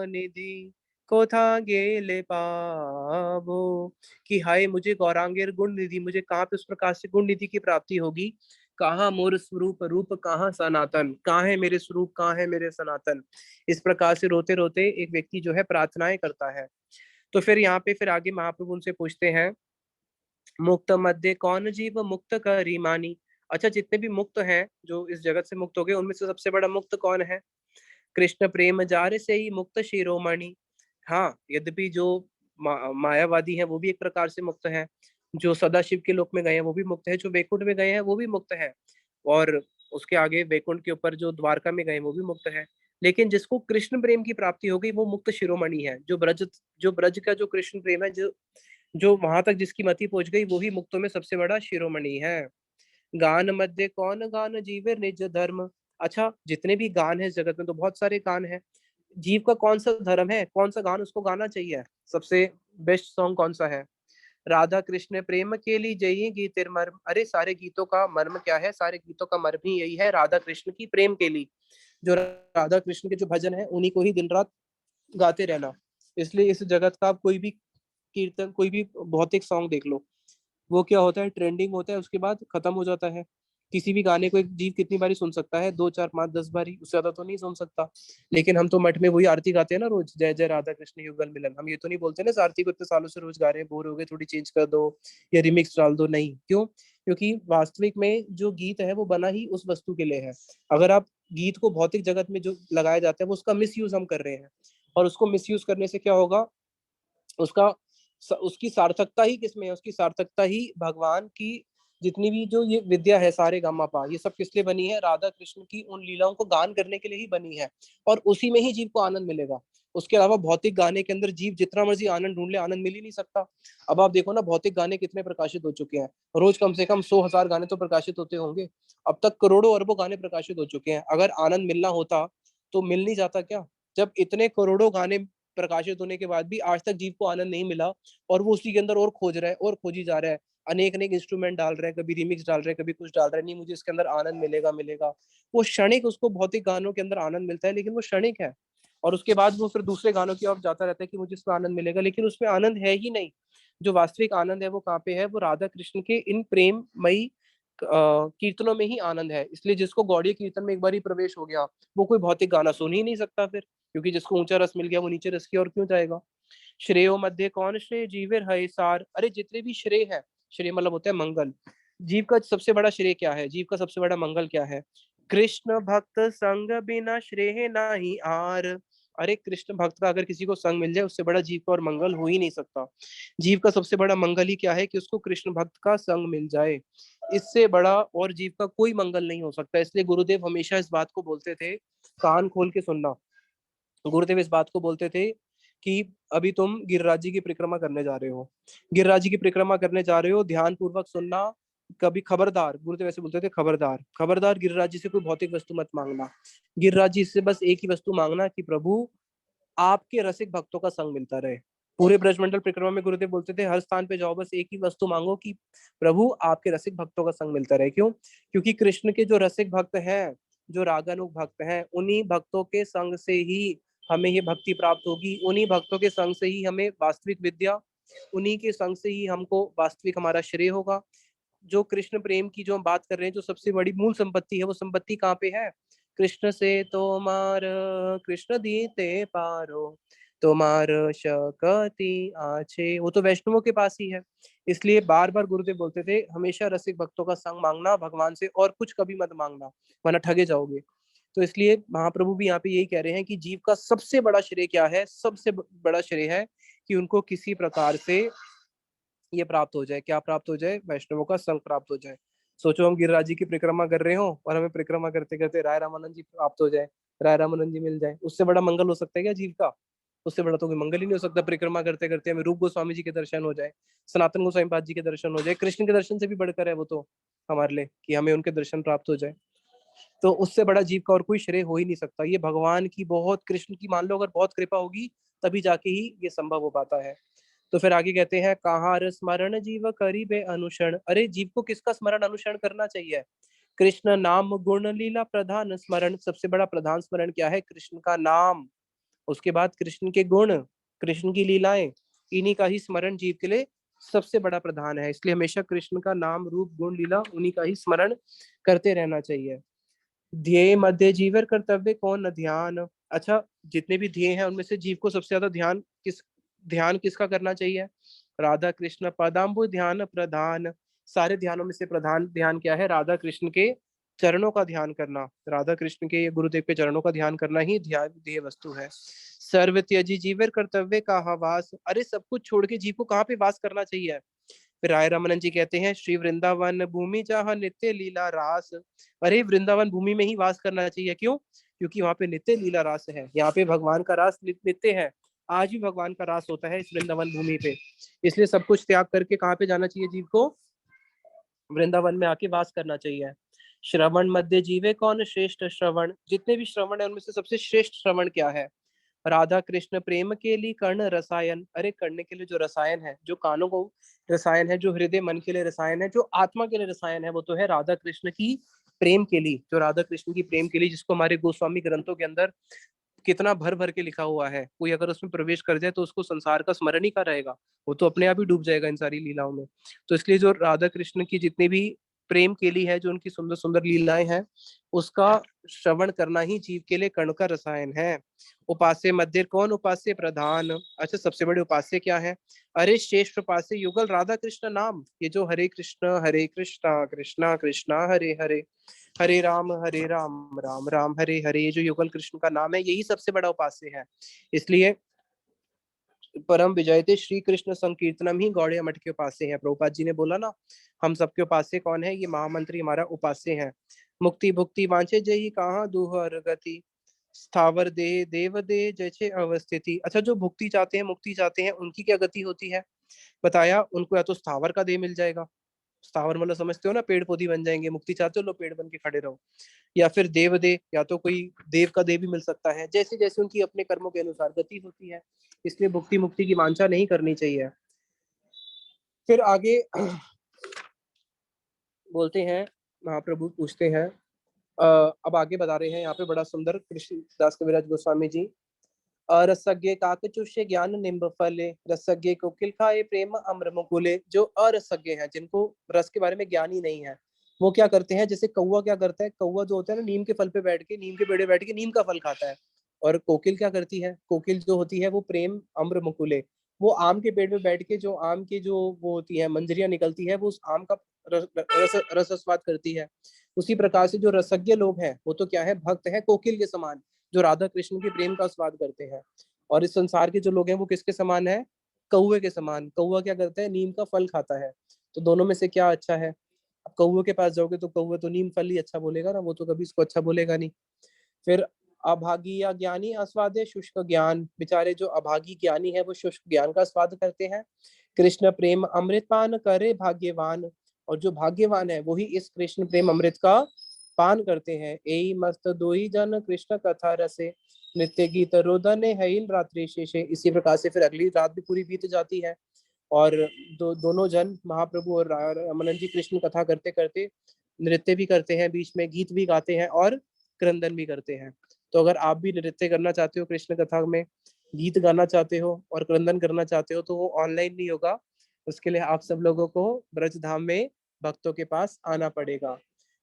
निधि कोथा गेले पाबो। कि हाय मुझे गौरांगेर गुण निधि, मुझे कहाँ पे उस प्रकार से गुण निधि की प्राप्ति होगी, कहाँ मोर स्वरूप रूप कहाँ सनातन, कहाँ है मेरे स्वरूप, कहाँ है मेरे सनातन। इस प्रकार से रोते रोते एक व्यक्ति जो है प्रार्थनाएं करता है। तो फिर यहाँ पे फिर आगे महाप्रभु उनसे पूछते हैं, मुक्त मध्य कौन जीव मुक्त करी मानी। अच्छा, जितने भी मुक्त हैं, जो इस जगत से मुक्त हो गए, उनमें से सबसे बड़ा मुक्त कौन है? कृष्ण प्रेम जार से ही मुक्त शिरोमणि। हाँ, यद्यपि जो मायावादी हैं वो भी एक प्रकार से मुक्त है, जो सदाशिव के लोक में गए हैं वो भी मुक्त है, जो वैकुंठ में गए हैं वो भी मुक्त है, और उसके आगे वैकुंठ के ऊपर जो द्वारका में गए वो भी मुक्त है। लेकिन जिसको कृष्ण प्रेम की प्राप्ति हो गई वो मुक्त शिरोमणि है। जो ब्रज का जो कृष्ण प्रेम है, जो जो वहां तक जिसकी मति पहुंच गई, वो ही मुक्तों में सबसे बड़ा शिरोमणि है। गान मध्य कौन गान जीवे निज धर्म। अच्छा, जितने भी गान है इस जगत में, तो बहुत सारे गान है, जीव का कौन सा धर्म है, कौन सा गान उसको गाना चाहिए, सबसे बेस्ट सॉन्ग कौन सा है? राधा कृष्ण प्रेम के लिए जय गीत मर्म। अरे सारे गीतों का मर्म क्या है? सारे गीतों का मर्म ही यही है, राधा कृष्ण की प्रेम के लिए। जो राधा कृष्ण के जो भजन है उन्हीं को ही दिन रात गाते रहना। इसलिए इस जगत का आप कोई भी कीर्तन, कोई भी भौतिक सॉन्ग देख लो, वो क्या होता है, ट्रेंडिंग होता है, उसके बाद खत्म हो जाता है। किसी भी गाने को एक जीव कितनी बारी सुन सकता है? 2 4 5 10 बारी, उससे ज्यादा तो नहीं सुन सकता। लेकिन हम तो मठ में वही आरती गाते हैं ना रोज, जय जय राधा कृष्ण युगल मिलन। हम ये तो नहीं बोलते ना इस आरती को इतने सालों से रोज गा रहे हैं, बोर हो गए, थोड़ी चेंज कर दो या रिमिक्स डाल दो। नहीं, क्यों? क्योंकि वास्तविक में जो गीत है वो बना ही उस वस्तु के लिए है। अगर आप गीत को भौतिक जगत में जो लगाया जाता है वो उसका मिस यूज हम कर रहे हैं, और उसको मिस यूज करने से क्या होगा, उसका उसकी सार्थकता ही किसमें है? उसकी सार्थकता ही भगवान की जितनी भी जो ये विद्या है, सारे गामा पा, ये सब किस लिए बनी है? राधा कृष्ण की उन लीलाओं को गान करने के लिए ही बनी है, और उसी में ही जीव को आनंद मिलेगा। उसके अलावा भौतिक गाने के अंदर जीव जितना मर्जी आनंद ढूंढ ले, आनंद मिल ही नहीं सकता। अब आप देखो ना, भौतिक गाने कितने प्रकाशित हो चुके हैं, रोज कम से कम 100,000 गाने तो प्रकाशित होते होंगे। अब तक करोड़ों अरबों गाने प्रकाशित हो चुके हैं। अगर आनंद मिलना होता तो मिल नहीं जाता क्या? जब इतने करोड़ों गाने प्रकाशित होने के बाद भी आज तक जीव को आनंद नहीं मिला, और वो उसी के अंदर और खोज रहा है और खोजी जा रहा है, अनेक अनेक इंस्ट्रूमेंट डाल रहे हैं, कभी रिमिक्स डाल रहे हैं, कभी कुछ डाल रहे हैं, नहीं मुझे इसके अंदर आनंद मिलेगा मिलेगा। वो क्षणिक उसको भौतिक गानों के अंदर आनंद मिलता है, लेकिन वो क्षणिक है। और उसके बाद वो फिर दूसरे गानों की ओर जाता रहता है कि मुझे इसमें आनंद मिलेगा, लेकिन उसमें आनंद है ही नहीं। जो वास्तविक आनंद है वो कहाँ पे है? वो राधा कृष्ण के इन प्रेममयी कीर्तनों में ही आनंद है। इसलिए जिसको गौड़ीय कीर्तन में एक बार ही प्रवेश हो गया, वो कोई भौतिक गाना सुन ही नहीं सकता फिर, क्योंकि जिसको ऊंचा रस मिल गया वो नीचे रस की ओर क्यों जाएगा? श्रेयो मध्य कौन श्रेय जीवेर है सार। अरे जितने भी श्रेय है, श्रेय मतलब होता है मंगल। जीव का सबसे बड़ा श्रेय क्या है? जीव का सबसे बड़ा मंगल क्या है? कृष्ण भक्त संग बिना श्रेय नाही आर। अरे कृष्ण भक्त का अगर किसी को संग मिल जाए, उससे बड़ा जीव का और मंगल हो ही नहीं सकता। जीव का सबसे बड़ा मंगल ही क्या है? कि उसको कृष्ण भक्त का संग मिल जाए। इससे बड़ा और जीव का कोई मंगल नहीं हो सकता। इसलिए गुरुदेव हमेशा इस बात को बोलते थे, कान खोल के सुनना। गुरुदेव इस बात को बोलते थे कि अभी तुम गिरिराज जी की परिक्रमा करने जा रहे हो, गिरिराज जी की परिक्रमा करने जा रहे हो, ध्यान पूर्वक सुनना। कभी खबरदार, गुरुदेव ऐसे बोलते थे, खबरदार खबरदार गिरिराज जी से कोई भौतिक वस्तु मत मांगना। गिरिराज जी से बस एक ही वस्तु मांगना कि प्रभु आपके रसिक भक्तों का संग मिलता रहे। पूरे ब्रजमंडल परिक्रमा में गुरुदेव बोलते थे, हर स्थान पे जाओ, बस एक ही वस्तु मांगो कि प्रभु आपके रसिक भक्तों का संग मिलता रहे। क्यों? क्योंकि कृष्ण के जो रसिक भक्त हैं, जो रागानुग भक्त हैं, उन्हीं भक्तों के संग से ही हमें ये भक्ति प्राप्त होगी, उन्हीं भक्तों के संग से ही हमें वास्तविक विद्या, उन्हीं के संग से ही हमको वास्तविक हमारा श्रेय होगा। जो कृष्ण प्रेम की जो हम बात कर रहे हैं, जो सबसे बड़ी मूल संपत्ति है, वो संपत्ति कहाँ पे है? कृष्ण से तोमार कृष्ण दीते पारो, तोमार शकति आछे। वो तो वैष्णवों के पास ही है। इसलिए बार बार गुरुदेव बोलते थे, हमेशा रसिक भक्तों का संग मांगना भगवान से, और कुछ कभी मत मांगना, वरना ठगे जाओगे। तो इसलिए महाप्रभु भी यहाँ पे यही कह रहे हैं कि जीव का सबसे बड़ा श्रेय क्या है? सबसे बड़ा श्रेय है कि उनको किसी प्रकार से ये प्राप्त हो जाए। क्या प्राप्त हो जाए? वैष्णवों का संग प्राप्त हो जाए। सोचो हम गिरिराज जी की परिक्रमा कर रहे हो और हमें परिक्रमा करते करते राय रामानंद जी प्राप्त हो जाए, राय रामानंद जी मिल जाए। उससे बड़ा मंगल हो सकता है क्या जीव का? उससे बड़ा तो कोई मंगल ही नहीं हो सकता। परिक्रमा करते करते हमें रूप गोस्वामी जी के दर्शन हो जाए, सनातन गोस्वामी पाद जी के दर्शन हो जाए, कृष्ण के दर्शन से भी बढ़कर है वो तो हमारे लिए, कि हमें उनके दर्शन प्राप्त हो जाए। तो उससे बड़ा जीव का और कोई श्रेय हो ही नहीं सकता। ये भगवान की बहुत, कृष्ण की मान लो अगर बहुत कृपा होगी, तभी जाके ही ये संभव हो पाता है। तो फिर आगे कहते हैं, कहार स्मरण जीव करीबे अनुसरण। अरे जीव को किसका स्मरण अनुसरण करना चाहिए? कृष्ण नाम गुण लीला प्रधान स्मरण। सबसे बड़ा प्रधान स्मरण क्या है? कृष्ण का नाम, उसके बाद कृष्ण के गुण, कृष्ण की लीलाएं, इन्हीं का ही स्मरण जीव के लिए सबसे बड़ा प्रधान है। इसलिए हमेशा कृष्ण का नाम, रूप, गुण, लीला, उन्हीं का ही स्मरण करते रहना चाहिए। ध्येय मध्य जीवर कर्तव्य कौन न ध्यान। अच्छा, जितने भी ध्येय हैं उनमें से जीव को सबसे ज्यादा ध्यान किसका करना चाहिए? राधा कृष्ण पदाम्बु ध्यान प्रधान। सारे ध्यानों में से प्रधान ध्यान क्या है? राधा कृष्ण के चरणों का ध्यान करना, राधा कृष्ण के गुरुदेव के चरणों का ध्यान करना ही ध्यान ध्येय वस्तु है। सर्व त्यजी जीवर कर्तव्य का वास। अरे सब कुछ छोड़ के जीव को कहाँ पे वास करना चाहिए? फिर राय रामानंद जी कहते हैं, श्री वृंदावन भूमि जहाँ नित्य लीला रास। अरे वृंदावन भूमि में ही वास करना चाहिए। क्यों? क्योंकि वहां पे नित्य लीला रास है। यहाँ पे भगवान का रास नित्य है। आज भी भगवान का रास होता है इस वृंदावन भूमि पे। इसलिए सब कुछ त्याग करके कहाँ पे जाना चाहिए जीव को? वृंदावन में आके वास करना चाहिए। श्रवण मध्य जीवे कौन श्रेष्ठ श्रवण, जितने भी श्रवण है उनमें से सबसे श्रेष्ठ श्रवण क्या है? राधा कृष्ण प्रेम के लिए कर्ण रसायन, अरे करने के लिए जो रसायन है, जो कानों को रसायन है, जो हृदय मन के लिए रसायन है, जो आत्मा के लिए रसायन है, वो तो है राधा कृष्ण की प्रेम के लिए, जो राधा कृष्ण की प्रेम के लिए, जिसको हमारे गोस्वामी ग्रंथों के अंदर कितना भर भर के लिखा हुआ है। कोई अगर उसमें प्रवेश कर जाए तो उसको संसार का स्मरण ही का रहेगा, वो तो अपने आप ही डूब जाएगा इन सारी लीलाओं में। तो इसलिए जो राधा कृष्ण की जितनी भी प्रेम के लिए है, जो उनकी सुंदर सुंदर लीलाएं हैं, उसका श्रवण करना ही जीव के लिए कर्ण का रसायन है। उपास्य मध्य कौन उपास्य प्रधान, अच्छा सबसे बड़े उपास्य क्या है? अरे श्रेष्ठ उपास्य युगल राधा कृष्ण नाम, ये जो हरे कृष्णा कृष्णा कृष्णा हरे हरे, हरे राम राम राम हरे हरे, ये जो युगल कृष्ण का नाम है, यही सबसे बड़ा उपास्य है। इसलिए परम विजयते श्री कृष्ण संकीर्तनम ही गौड़िया मठ के उपास्य हैं। प्रभुपाद जी ने बोला ना, हम सबके उपास्य कौन है? ये महामंत्री हमारा उपास्य है। मुक्ति भुक्ति वांछे जय कहाँ दूहर गति, स्थावर दे देव दे जैसे अवस्थिति। अच्छा जो भुक्ति चाहते हैं, मुक्ति चाहते हैं, उनकी क्या गति होती है? बताया, उनको या तो स्थावर का देह मिल जाएगा, स्थावर मतलब समझते हो ना, पेड़ पौधे बन जाएंगे। मुक्ति चाहते हो, लो पेड़ बन के खड़े रहो। या फिर देव दे, या तो कोई देव का देह भी मिल सकता है, जैसे जैसे उनकी अपने कर्मों के अनुसार गति होती है। इसलिए भुक्ति मुक्ति की वांछा नहीं करनी चाहिए। फिर आगे बोलते हैं, महाप्रभु पूछते हैं, अब आगे बता रहे हैं यहाँ पे बड़ा सुंदर कृष्णदास कविराज गोस्वामी जी। अरसज्ञ काकचुष्य ज्ञान निम्ब फले, रसज्ञ कोकिल खाए प्रेम अम्र मुकुले। जो अरसज्ञ हैं, जिनको रस के बारे में ज्ञान ही नहीं है, वो क्या करते हैं? जैसे कौवा क्या करता है, कौवा जो होता है ना, नीम के फल पे बैठ के, नीम के पेड़ पे बैठ के नीम का फल खाता है। और कोकिल क्या करती है? कोकिल जो होती है वो प्रेम अम्र मुकुले, वो आम के पेड़ पे बैठ के जो आम की जो वो होती है मंजरियां निकलती है, वो उस आम का रस स्वाद करती है। उसी प्रकार से जो रसज्ञ लोग हैं, वो तो क्या है? भक्त है कोकिल के समान, जो राधा कृष्ण के प्रेम का स्वाद करते हैं। और इस संसार के जो लोग हैं वो किसके समान है? कौवे के समान। कौवा क्या करता है? नीम का फल खाता है। तो दोनों में से क्या अच्छा है? अब कौवे के पास जाओगे तो कौवे तो नीम फल ही अच्छा बोलेगा ना, वो तो कभी इसको अच्छा बोलेगा नहीं। फिर अभागी या ज्ञानी आस्वादे शुष्क ज्ञान, बेचारे जो अभागी ज्ञानी है वो शुष्क ज्ञान का स्वाद करते हैं। कृष्ण प्रेम अमृत पान करे भाग्यवान, और जो भाग्यवान है वही इस कृष्ण प्रेम अमृत का पान करते हैं। एई मस्त दोई जन कृष्ण कथा रसे, नित्य गीत रोदने है रात्रि शेषे। इसी प्रकार से फिर अगली रात भी पूरी बीत जाती है, और दोनों जन महाप्रभु और रमानंद जी कृष्ण कथा करते करते नृत्य भी करते हैं, बीच में गीत भी गाते हैं और क्रंदन भी करते हैं। तो अगर आप भी नृत्य करना चाहते हो कृष्ण कथा में, गीत गाना चाहते हो और क्रंदन करना चाहते हो, तो वो ऑनलाइन नहीं होगा। उसके लिए आप सब लोगों को ब्रज धाम में भक्तों के पास आना पड़ेगा।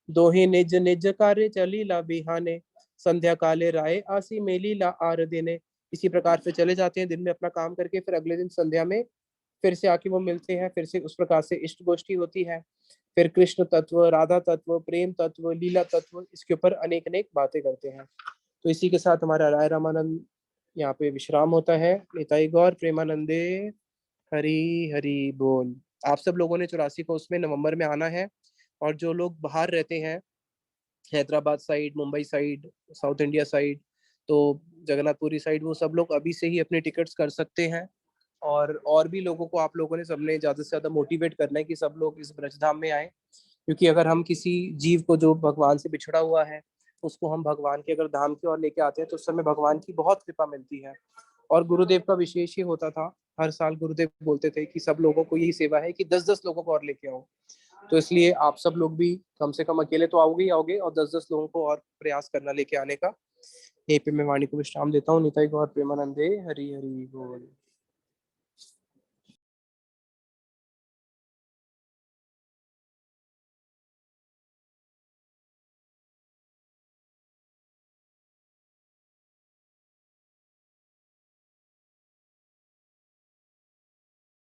दोहे निज निज कार्य चली ला बिहाने, संध्या काले राय आसी मेली ला आर दिने। इसी प्रकार से चले जाते हैं दिन में अपना काम करके, फिर अगले दिन संध्या में फिर से आके वो मिलते हैं, फिर से उस प्रकार से इष्ट गोष्ठी होती है। फिर कृष्ण तत्व, राधा तत्व, प्रेम तत्व, लीला तत्व, इसके ऊपर अनेक अनेक बातें करते हैं। तो इसी के साथ हमारा राय रामानंद यहाँ पे विश्राम होता है। निताई गौर प्रेमानंदे, हरी हरी बोल। आप सब लोगों ने 84 को उसमें नवंबर में आना है। और जो लोग बाहर रहते हैं, Hyderabad side, Mumbai side, south India side, तो जगन्नाथपुरी साइड, वो सब लोग अभी से ही अपने टिकट्स कर सकते हैं। और भी लोगों को आप लोगों ने सबने ज्यादा से ज्यादा मोटिवेट करना है कि सब लोग इस ब्रजधाम में आए। क्योंकि अगर हम किसी जीव को जो भगवान से बिछड़ा हुआ है, उसको हम भगवान के अगर धाम की ओर लेके आते हैं, तो उस समय भगवान की बहुत कृपा मिलती है। और गुरुदेव का विशेष ही होता था, हर साल गुरुदेव बोलते थे कि सब लोगों को यही सेवा है कि 10-10 लोगों को और लेके आओ। तो इसलिए आप सब लोग भी कम से कम, अकेले तो आओगे ही आओगे, और 10-10 लोगों को और प्रयास करना लेके आने का। यहीं पे मैं वाणी को विश्राम देता हूँ। निताई गौर प्रेमानंदे, हरि हरि बोल।